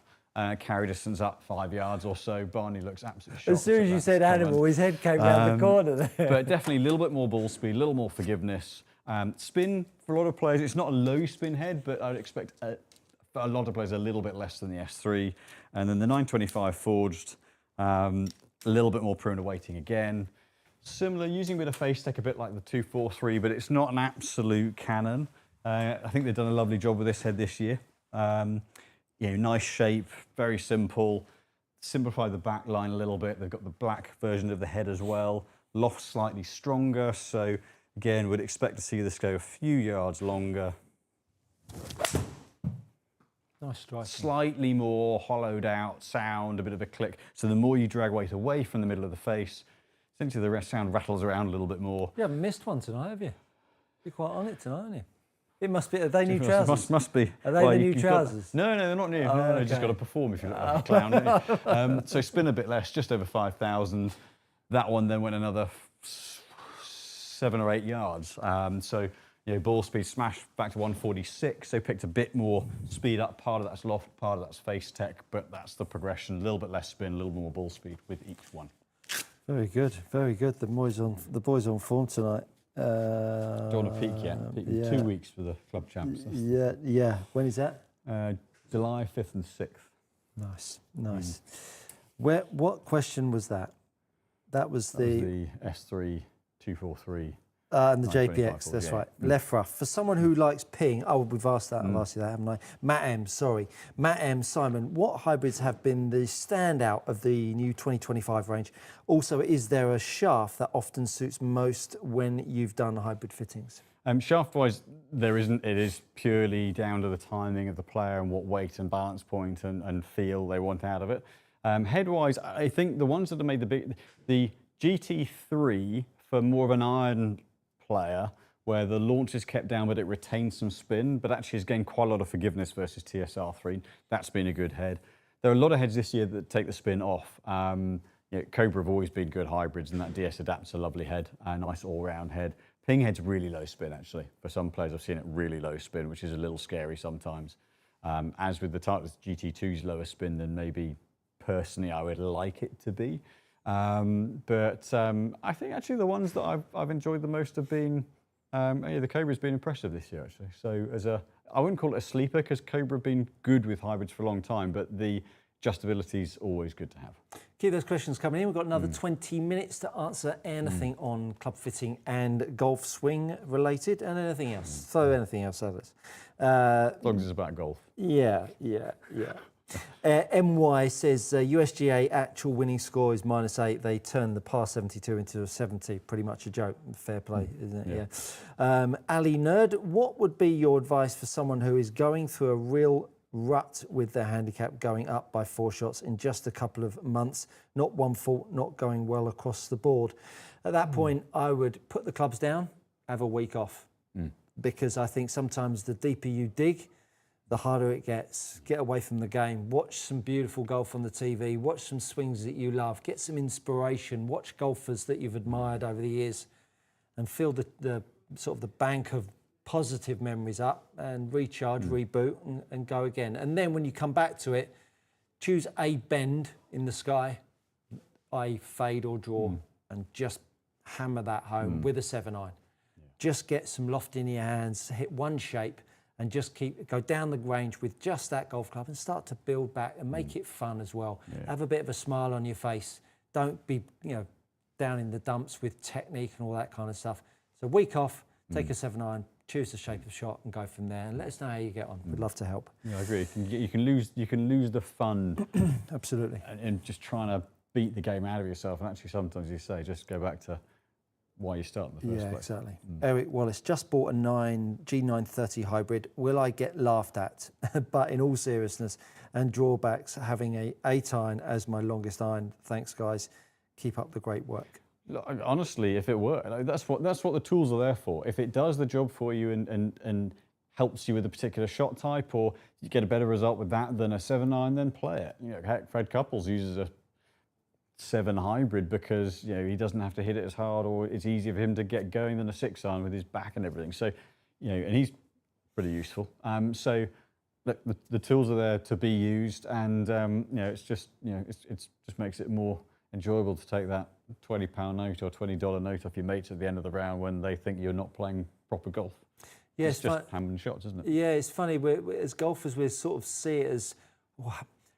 Carry distance up 5 yards or so. Barney looks absolutely shocked. As soon as you said animal, his head came round the corner there. But definitely a little bit more ball speed, a little more forgiveness. Spin, for a lot of players, it's not a low spin head, but I'd expect for a lot of players a little bit less than the S3. And then the 925 forged, a little bit more prone to weighting again. Similar, using a bit of face tech, a bit like the 243, but it's not an absolute cannon. I think they've done a lovely job with this head this year. Nice shape, very simple. Simplify the back line a little bit. They've got the black version of the head as well. Loft slightly stronger, so again, would expect to see this go a few yards longer. Nice striking. Slightly more hollowed out sound, a bit of a click. So the more you drag weight away from the middle of the face, essentially the sound rattles around a little bit more. You haven't missed one tonight, have you? You're quite on it tonight, aren't you? It must be. Are they new trousers? Must be. Are they the new trousers? No, they're not new. Oh, No, okay. just got to perform if you look like a clown. Don't you? So spin a bit less, just over 5,000. That one then went another 7 or 8 yards. So ball speed smashed back to 146. They picked a bit more speed up. Part of that's loft, part of that's face tech, but that's the progression. A little bit less spin, a little more ball speed with each one. Very good, very good. The boys on form tonight. Don't want to peak yet. Yeah. 2 weeks for the club champs. Yeah. When is that? July 5th and 6th. Nice. What question was that? That was the S3 243. And the 925 JPX, that's yeah. right. Left rough. For someone who likes ping, oh, we've asked that, I've asked you that, haven't I? Matt M, sorry. Matt M, Simon, what hybrids have been the standout of the new 2025 range? Also, is there a shaft that often suits most when you've done hybrid fittings? Shaft-wise, there isn't. It is purely down to the timing of the player and what weight and balance point and feel they want out of it. Head-wise, I think the ones that have made the GT3 for more of an iron player, where the launch is kept down but it retains some spin, but actually has gained quite a lot of forgiveness versus TSR3. That's been a good head. There are a lot of heads this year that take the spin off. Cobra have always been good hybrids, and that DS Adapt's a lovely head, a nice all-round head. Ping head's really low spin, actually. For some players, I've seen it really low spin, which is a little scary sometimes. As with the Titleist GT2's lower spin than maybe personally I would like it to be. But I think actually the ones that I've enjoyed the most have been, the Cobra's been impressive this year, actually. So I wouldn't call it a sleeper, because Cobra have been good with hybrids for a long time, but the adjustability is always good to have. Keep those questions coming in. We've got another 20 minutes to answer anything on club fitting and golf swing related, and anything else. Throw anything else at us. As long as it's about golf. Yeah. MY says USGA actual winning score is -8. They turned the par 72 into a 70. Pretty much a joke. Fair play, isn't it? Yeah. Ali Nerd, what would be your advice for someone who is going through a real rut with their handicap, going up by 4 shots in just a couple of months? Not one fault, not going well across the board. At that point, I would put the clubs down, have a week off, because I think sometimes the deeper you dig, the harder it gets. Get away from the game. Watch some beautiful golf on the TV. Watch some swings that you love. Get some inspiration. Watch golfers that you've admired over the years, and fill the sort of the bank of positive memories up, and recharge, reboot, and go again. And then when you come back to it, choose a bend in the sky, i.e. fade or draw, and just hammer that home with a 7-iron. Just get some loft in your hands, hit one shape, and just go down the range with just that golf club, and start to build back and make it fun as well. Have a bit of a smile on your face. Don't be down in the dumps with technique and all that kind of stuff. So week off, take a 7-iron, choose the shape of shot, and go from there. And let us know how you get on. We'd love to help. Yeah, I agree. You can lose the fun. Absolutely. And just trying to beat the game out of yourself. And actually, sometimes you say, just go back to why you start in the first place. Yeah, exactly. Eric Wallace, just bought a G930 hybrid. Will I get laughed at? But in all seriousness and drawbacks, having a 8-iron as my longest iron. Thanks, guys. Keep up the great work. Look, honestly, if it works, that's what the tools are there for. If it does the job for you and helps you with a particular shot type, or you get a better result with that than a 7-iron, then play it. Heck, Fred Couples uses a 7 hybrid because he doesn't have to hit it as hard, or it's easier for him to get going than a 6-iron with his back and everything. So and he's pretty useful. So look, the tools are there to be used, and it's just it just makes it more enjoyable to take that £20 note or $20 note off your mates at the end of the round when they think you're not playing proper golf. Yeah, it's just hammering shots, isn't it? Yeah, it's funny. As golfers, we sort of see it as,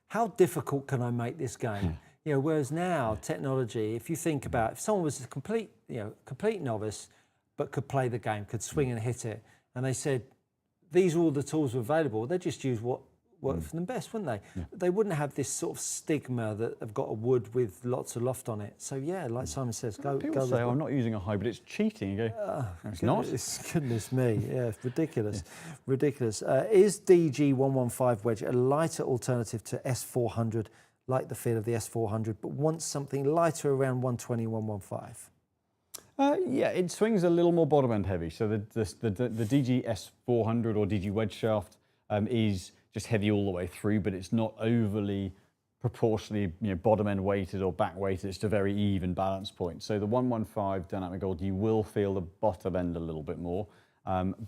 how difficult can I make this game? Whereas now, technology, if you think about, if someone was a complete novice, but could play the game, could swing and hit it, and they said, these are all the tools available, they'd just use what worked for them best, wouldn't they? Yeah. They wouldn't have this sort of stigma that have got a wood with lots of loft on it. So yeah, like Simon says, go. People say, I'm not using a hybrid, it's cheating. You go, it's not. Goodness me, yeah, it's ridiculous. Ridiculous. Is DG115 wedge a lighter alternative to S400, like the feel of the S400, but wants something lighter around 120, 115? Yeah, it swings a little more bottom end heavy. So the DG S400 or DG wedge shaft is just heavy all the way through, but it's not overly proportionally bottom end weighted or back weighted. It's a very even balance point. So the 115 Dynamic Gold, you will feel the bottom end a little bit more,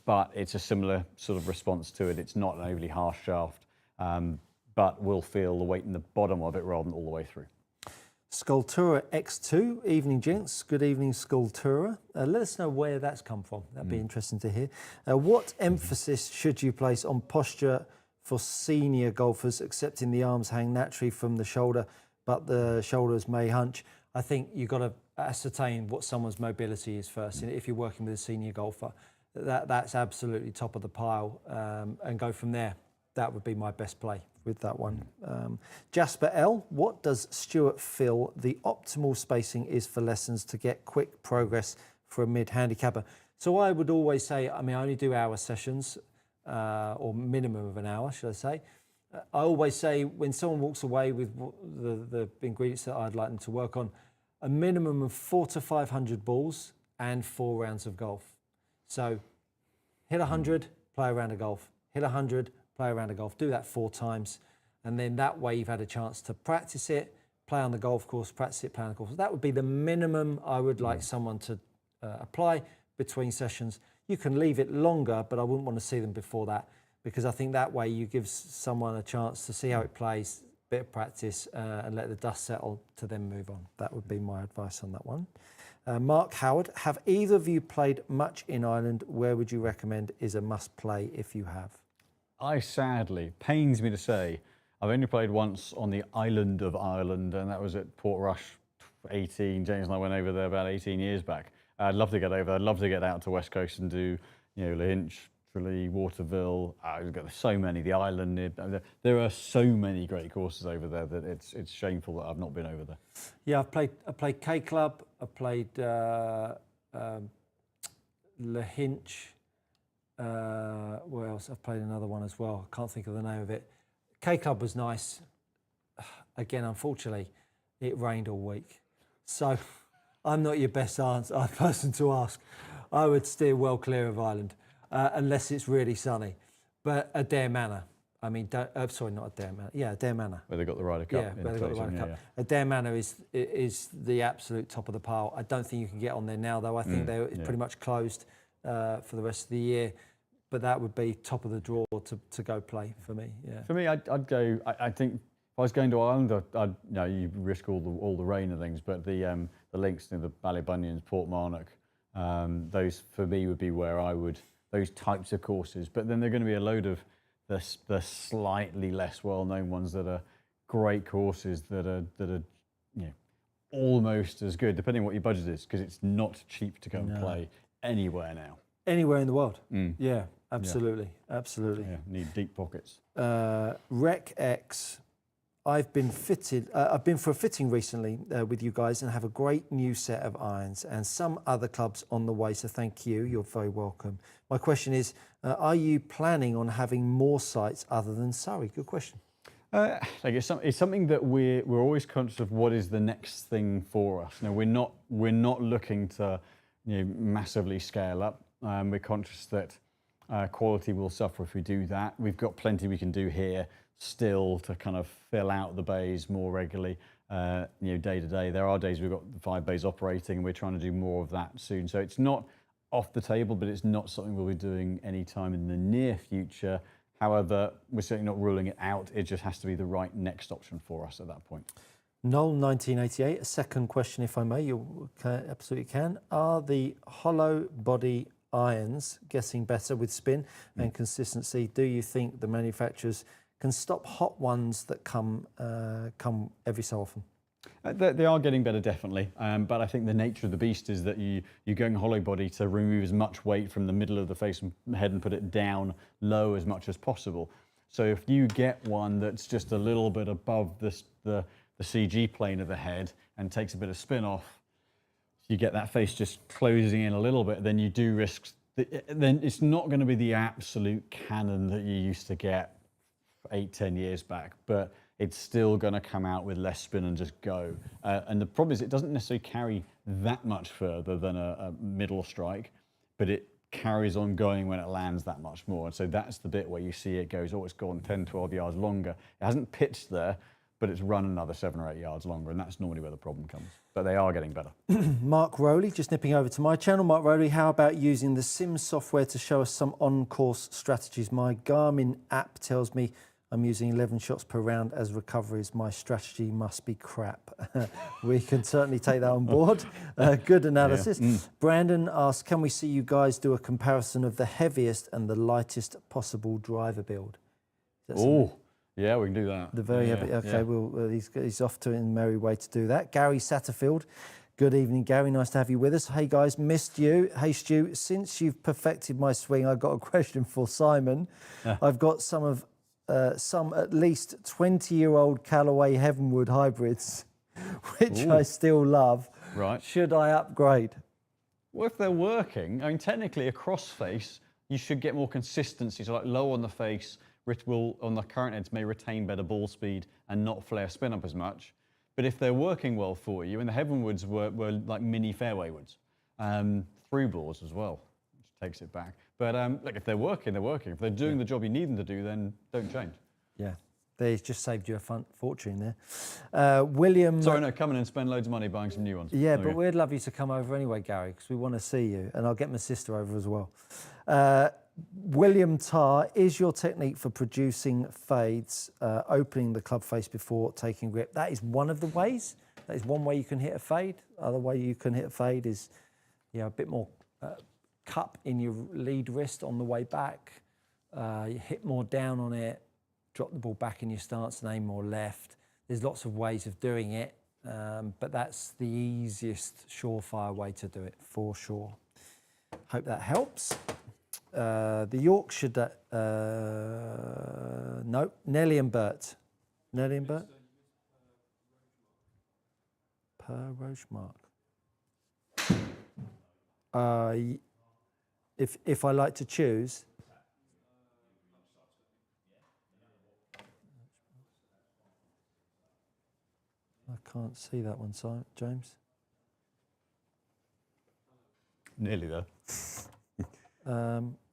but it's a similar sort of response to it. It's not an overly harsh shaft, but will feel the weight in the bottom of it rather than all the way through. Sculptura X2, evening gents. Good evening, Sculptura. Let us know where that's come from. That'd be interesting to hear. What emphasis should you place on posture for senior golfers, accepting the arms hang naturally from the shoulder, but the shoulders may hunch? I think you've got to ascertain what someone's mobility is first. If you're working with a senior golfer, that's absolutely top of the pile, and go from there. That would be my best play with that one. Jasper L, what does Stuart feel the optimal spacing is for lessons to get quick progress for a mid-handicapper? So I would always say, I mean, I only do hour sessions, or minimum of an hour, should I say. I always say when someone walks away with the ingredients that I'd like them to work on, a minimum of 400 to 500 balls and 4 rounds of golf. So hit 100, play a round of golf. Hit 100, play a round of golf. Do that 4 times. And then that way you've had a chance to practice it, play on the golf course, practice it, play on the golf course. That would be the minimum I would like someone to apply between sessions. You can leave it longer, but I wouldn't want to see them before that, because I think that way you give someone a chance to see how it plays, bit of practice, and let the dust settle to then move on. That would be my advice on that one. Mark Howard, have either of you played much in Ireland? Where would you recommend is a must play if you have? I sadly, pains me to say, I've only played once on the island of Ireland, and that was at Portrush 18. James and I went over there about 18 years back. I'd love to get over. I'd love to get out to West Coast and do, Lahinch, Tralee, Waterville. We've got so many. The island. There are so many great courses over there that it's shameful that I've not been over there. Yeah, I played K Club. I played Lahinch. Where else? I've played another one as well. I can't think of the name of it. K Club was nice. Again, unfortunately, it rained all week, so I'm not your best person to ask. I would steer well clear of Ireland, unless it's really sunny. But Adair Manor, I mean, sorry, not Adair Manor. Yeah, Adair Manor. Where they got the Ryder Cup. Yeah, where they got the Ryder Cup. Adair Manor is the absolute top of the pile. I don't think you can get on there now, though. I think they're pretty much closed for the rest of the year. But that would be top of the draw to go play for me. Yeah. For me, I'd go. I think if I was going to Ireland, you risk all the rain and things, but the links, the Ballybunions, Portmarnock, those for me would be where I would, those types of courses. But then there are going to be a load of the slightly less well-known ones that are great courses that are almost as good, depending on what your budget is, because it's not cheap to go and play anywhere now. Anywhere in the world. Yeah, absolutely, absolutely. Yeah, need deep pockets. Rec X. I've been for a fitting recently with you guys and have a great new set of irons and some other clubs on the way, so thank you. You're very welcome. My question is, are you planning on having more sites other than Surrey? Good question. It's something that we're always conscious of. What is the next thing for us? Now, we're not looking to massively scale up. We're conscious that quality will suffer if we do that. We've got plenty we can do here still to kind of fill out the bays more regularly, day to day. There are days we've got the 5 bays operating, and we're trying to do more of that soon. So it's not off the table, but it's not something we'll be doing anytime in the near future. However, we're certainly not ruling it out. It just has to be the right next option for us at that point. Noel, 1988, a second question, if I may. You absolutely can. Are the hollow body irons getting better with spin and consistency? Do you think the manufacturers can stop hot ones that come every so often? They are getting better, definitely. But I think the nature of the beast is that you're going hollow body to remove as much weight from the middle of the face and head and put it down low as much as possible. So if you get one that's just a little bit above the CG plane of the head and takes a bit of spin off, you get that face just closing in a little bit, then you do risk, then it's not going to be the absolute cannon that you used to get 8-10 years back, but it's still going to come out with less spin and just go. And the problem is it doesn't necessarily carry that much further than a middle strike, but it carries on going when it lands that much more. And so that's the bit where you see it goes, it's gone 10, 12 yards longer. It hasn't pitched there, but it's run another 7 or 8 yards longer, and that's normally where the problem comes. But they are getting better. Mark Rowley, just nipping over to my channel. Mark Rowley, how about using the Sim software to show us some on-course strategies? My Garmin app tells me I'm using 11 shots per round as recoveries. My strategy must be crap. We can certainly take that on board. Good analysis. Yeah. Brandon asks, can we see you guys do a comparison of the heaviest and the lightest possible driver build? Oh, yeah, we can do that. The very heavy. Okay, yeah. He's off to in merry way to do that. Gary Satterfield, Good evening, Gary. Nice to have you with us. Hey, guys, missed you. Hey, Stu, since you've perfected my swing, I've got a question for Simon. I've got some at least 20-year-old Callaway Heavenwood hybrids, which I still love. Right. Should I upgrade? Well, if they're working, I mean, technically a crossface, you should get more consistency. So like low on the face, will on the current edge may retain better ball speed and not flare spin up as much. But if they're working well for you, and the Heavenwoods were like mini fairway woods, through balls as well, which takes it back. But look, if they're working, they're working. If they're doing the job you need them to do, then don't change. Yeah, they just saved you a fortune there. William... Sorry, no, come in and spend loads of money buying some new ones. Yeah, but we'd love you to come over anyway, Gary, because we want to see you, and I'll get my sister over as well. William Tarr, is your technique for producing fades, opening the club face before taking grip? That is one of the ways. That is one way you can hit a fade. Other way you can hit a fade is, a bit more cup in your lead wrist on the way back. You hit more down on it, drop the ball back in your stance and aim more left. There's lots of ways of doing it, but that's the easiest, surefire way to do it, for sure. Hope that helps. The Yorkshire, no, Nelly and Bert. Nelly and Bert? Per Rochemark. If I like to choose. I can't see that one, James. Nearly there.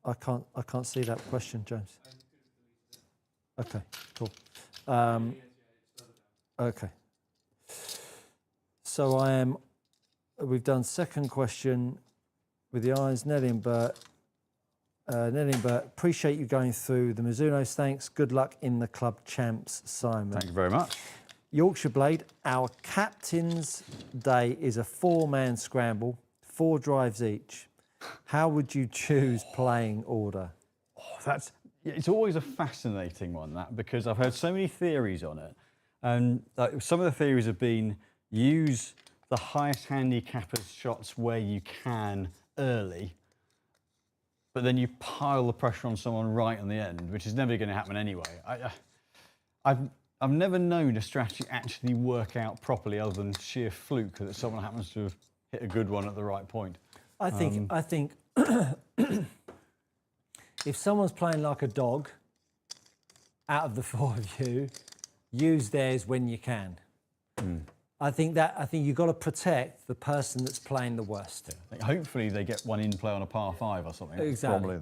I can't see that question, James. Okay, cool. Okay. So we've done second question with the eyes, Nelly and Bert. Nelly and Bert, appreciate you going through the Mizunos. Thanks. Good luck in the club champs, Simon. Thank you very much. Yorkshire Blade, our captain's day is a 4-man scramble, 4 drives each. How would you choose playing order? Oh, it's always a fascinating one, that, because I've heard so many theories on it. And some of the theories have been use the highest handicappers shots where you can early, but then you pile the pressure on someone right on the end, which is never going to happen anyway. I've never known a strategy actually work out properly other than sheer fluke that someone happens to have hit a good one at the right point. I think if someone's playing like a dog, out of the 4 of you, use theirs when you can. I think you've got to protect the person that's playing the worst. Yeah, I think hopefully they get one in play on a par 5 or something. Exactly.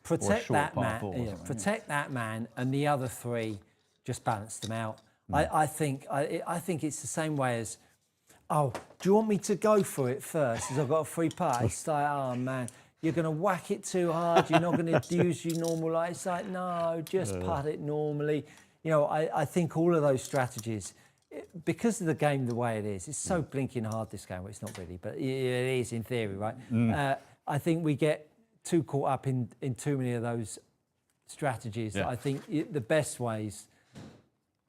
Protect that man. Yeah, protect that man, and the other 3 just balance them out. I think it's the same way as, oh, do you want me to go for it first? Because I've got a free putt. It's like, oh man, you're going to whack it too hard. You're not going to use your normal light. It's like, no, just putt it normally. I think all of those strategies, because of the game the way it is, it's so blinking hard, this game. Well, it's not really, but it is in theory, right? I think we get too caught up in too many of those strategies. I think the best ways,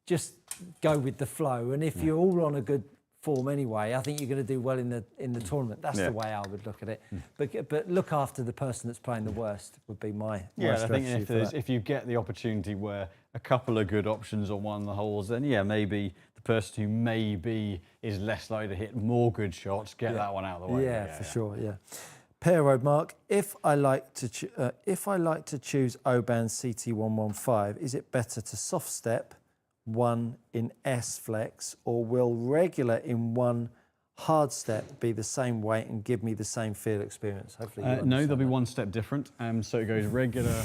just go with the flow. And if you're all on a good form anyway, I think you're going to do well in the tournament. That's the way I would look at it. But look after the person that's playing the worst would be my strategy. I think if you get the opportunity where a couple of good options on one of the holes, then maybe the person who maybe is less likely to hit more good shots, get that one out of the way. For sure. Pear Road Mark, if I like to choose Oban CT115, is it better to soft step 1 in S flex, or will regular in 1 hard step be the same weight and give me the same feel experience? Hopefully no, there'll be 1 step different. So it goes regular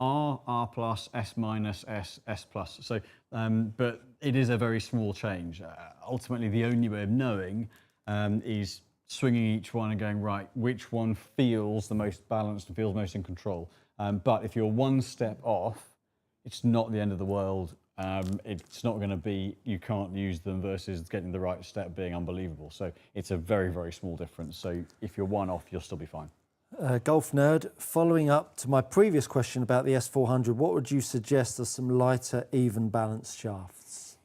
R plus, S minus, S plus. So, but it is a very small change. Ultimately, the only way of knowing is swinging each one and going, right, which one feels the most balanced and feels most in control. But if you're 1 step off, it's not the end of the world. It's not going to be, you can't use them versus getting the right step being unbelievable. So it's a very, very small difference. So if you're 1 off, you'll still be fine. Golf Nerd, following up to my previous question about the S400, what would you suggest are some lighter, even balanced shafts?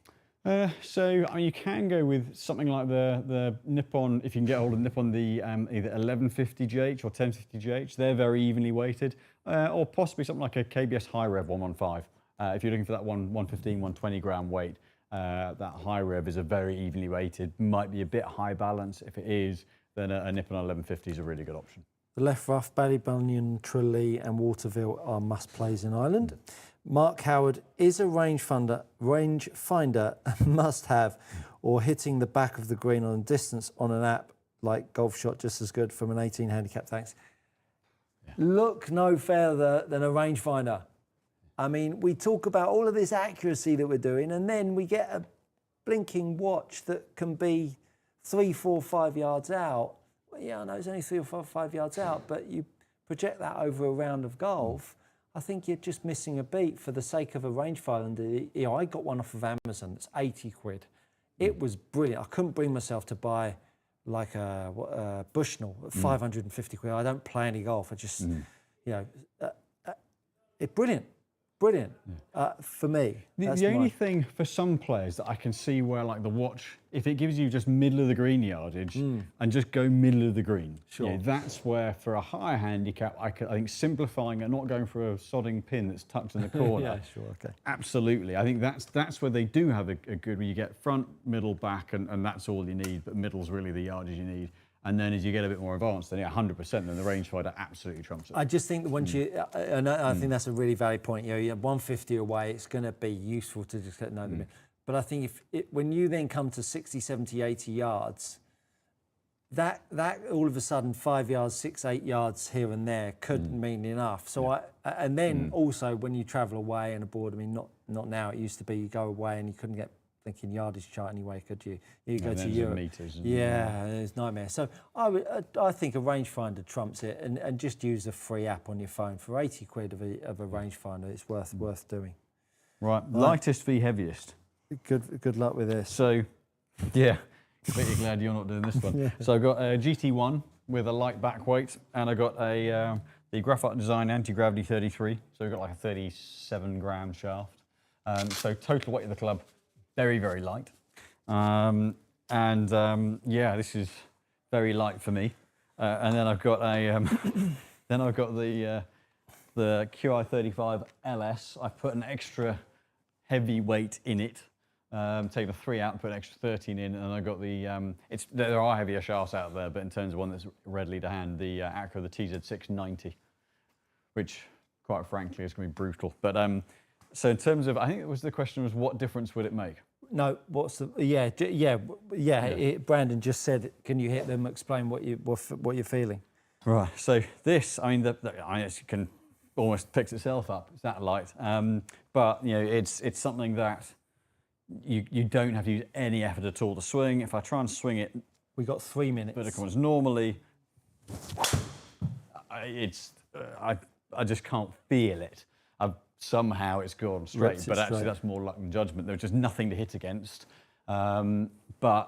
So I mean, you can go with something like the Nippon, if you can get hold of Nippon, the either 1150GH or 1050GH. They're very evenly weighted, or possibly something like a KBS High Rev 115. If you're looking for that 115, 120 gram weight, that High Rev is a very evenly weighted. Might be a bit high balance. If it is, then a Nippon 1150 is a really good option. The Left Rough, Ballybunion, Tralee and Waterville are must-plays in Ireland. Mark Howard, is a rangefinder a must-have, or hitting the back of the green on distance on an app like Golf Shot just as good from an 18 handicap? Thanks. Yeah. Look no further than a rangefinder. I mean, we talk about all of this accuracy that we're doing, and then we get a blinking watch that can be 3, 4, 5 yards out. Well, yeah, I know it's only 3 or 5 yards out, but you project that over a round of golf, I think you're just missing a beat for the sake of a rangefinder. You know, I got one off of Amazon that's 80 quid. It was brilliant. I couldn't bring myself to buy like a Bushnell at 550 quid. I don't play any golf. I just, you know, it's brilliant. Brilliant for me. The only thing for some players that I can see where, like the watch, if it gives you just middle of the green yardage and just go middle of the green, sure. You know, that's where for a higher handicap, I think simplifying and not going for a sodding pin that's tucked in the corner. Yeah, sure, okay. Absolutely. I think that's where they do have a good, where you get front, middle, back, and that's all you need, but middle's really the yardage you need. And then as you get a bit more advanced, then 100%, then the rangefinder absolutely trumps it. I just think that once you, and I think that's a really valid point. You know, you're 150 away, it's going to be useful to just know the. But I think when you then come to 60, 70, 80 yards, that all of a sudden 5 yards, 6, 8 yards here and there could mean enough. So and then also when you travel away and abroad, I mean, not now. It used to be you go away and you couldn't get thinking yardage chart anyway, could you? You go to Europe. Meters it's nightmare. So I think a rangefinder trumps it, and just use a free app on your phone for 80 quid of a rangefinder. It's worth doing. Right, lightest v heaviest. Good luck with this. So, yeah, completely glad you're not doing this one. Yeah. So I've got a GT1 with a light back weight, and I got a the Graphite Design Anti-Gravity 33. So we've got like a 37 gram shaft. So total weight of the club, very, very light. Yeah, this is very light for me. And then I've got a, then I've got the QI35 LS. I put an extra heavy weight in it. Taken a 3 out and put an extra 13 in, and I got the, there are heavier shafts out there, but in terms of one that's readily to hand, the Acura, the TZ690, which quite frankly is going to be brutal. But so in terms of, I think it was the question was what difference would it make? No, what's the, Brandon just said, can you hit them, explain what you're feeling? Right, so this, I mean, it can almost picks itself up, it's that light. But, you know, it's something that you don't have to use any effort at all to swing. If I try and swing it, we got 3 minutes. Vertical ones normally, I just can't feel it. Somehow it's gone straight, but actually that's more luck than judgment. There's just nothing to hit against, but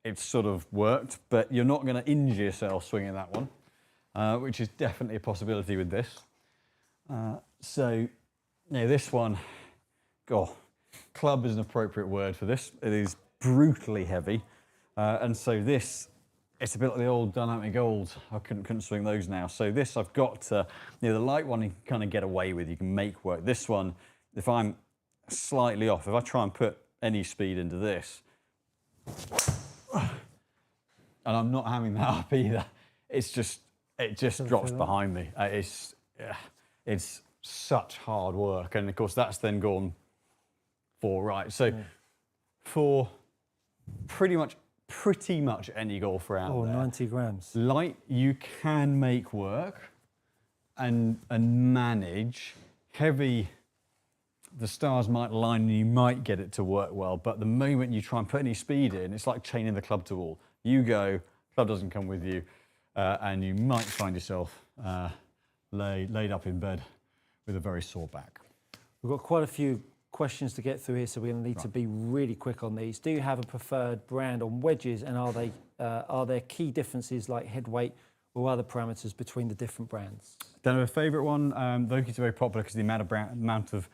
it's sort of worked. But you're not going to injure yourself swinging that one, which is definitely a possibility with this. So, yeah, this one, club is an appropriate word for this. It is brutally heavy, and so this, it's a bit like the old Dynamic Gold. I couldn't swing those now. So this I've got, the light one you can kind of get away with, you can make work. This one, if I'm slightly off, if I try and put any speed into this, and I'm not having that up either, it just drops behind me. It's such hard work, and of course that's then gone 4 right. So for pretty much any golfer out there. 90 grams. Light, you can make work and manage. Heavy, the stars might align and you might get it to work well, but the moment you try and put any speed in, it's like chaining the club to wall. You go, club doesn't come with you, and you might find yourself laid up in bed with a very sore back. We've got quite a few questions to get through here, so we're going to need to be really quick on these. Do you have a preferred brand on wedges, and are there key differences like head weight or other parameters between the different brands? Don't have a favourite one. Vokey's are very popular because the amount of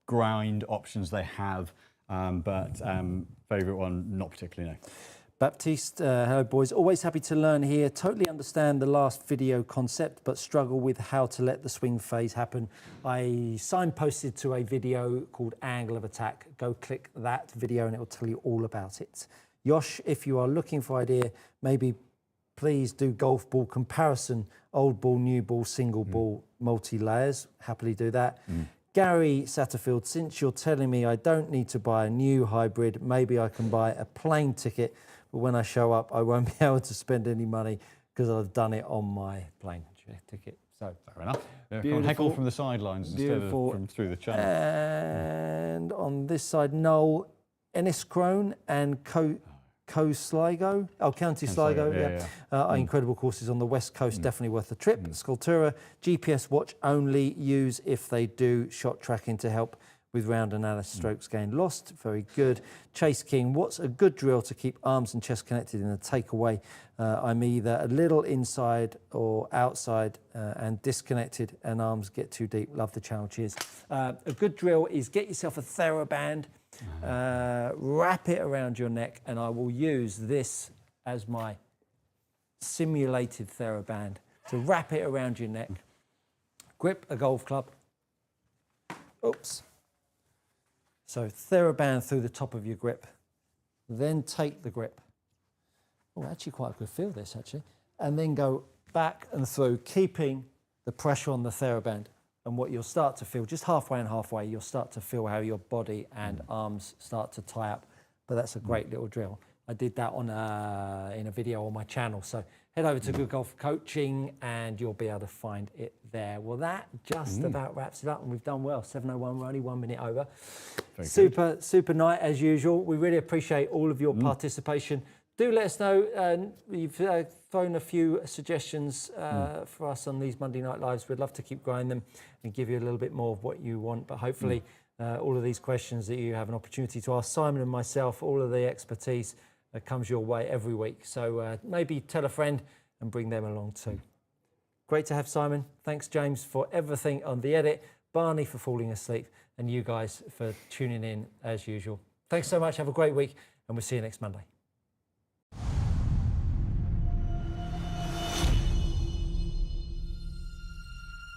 grind options they have, But favourite one, not particularly, no. Baptiste, hello boys. Always happy to learn here. Totally understand the last video concept, but struggle with how to let the swing phase happen. I signposted to a video called Angle of Attack. Go click that video and it will tell you all about it. Yosh, if you are looking for idea, maybe please do golf ball comparison. Old ball, new ball, single ball, multi-layers. Happily do that. Gary Satterfield, since you're telling me I don't need to buy a new hybrid, maybe I can buy a plane ticket. But when I show up, I won't be able to spend any money because I've done it on my plane ticket. So fair enough. Yeah, heckle from the sidelines instead of from through the channel. And on this side, Noel Enniscrone and Sligo. Oh, County Sligo, yeah. Are incredible courses on the west coast, definitely worth a trip. Sculptura, GPS watch only, use if they do shot tracking to help with round analysis, strokes gained lost. Very good. Chase King, what's a good drill to keep arms and chest connected in a takeaway? I'm either a little inside or outside and disconnected and arms get too deep. Love the channel, cheers. A good drill is get yourself a TheraBand, wrap it around your neck, and I will use this as my simulated TheraBand to wrap it around your neck. Grip a golf club. Oops. So TheraBand through the top of your grip, then take the grip. Oh, actually quite a good feel this actually. And then go back and through, keeping the pressure on the TheraBand. And what you'll start to feel, just halfway and halfway, you'll start to feel how your body and arms start to tie up. But that's a great little drill. I did that on in a video on my channel. So head over to Good Golf Coaching and you'll be able to find it there. Well, that just about wraps it up and we've done well. 7:01, we're only 1 minute over. Super night as usual. We really appreciate all of your participation. Do let us know. You've thrown a few suggestions for us on these Monday Night Lives. We'd love to keep growing them and give you a little bit more of what you want. But hopefully all of these questions that you have an opportunity to ask Simon and myself, all of the expertise comes your way every week. So maybe tell a friend and bring them along too. Great to have Simon. Thanks, James, for everything on the edit. Barney for falling asleep. And you guys for tuning in as usual. Thanks so much. Have a great week. And we'll see you next Monday.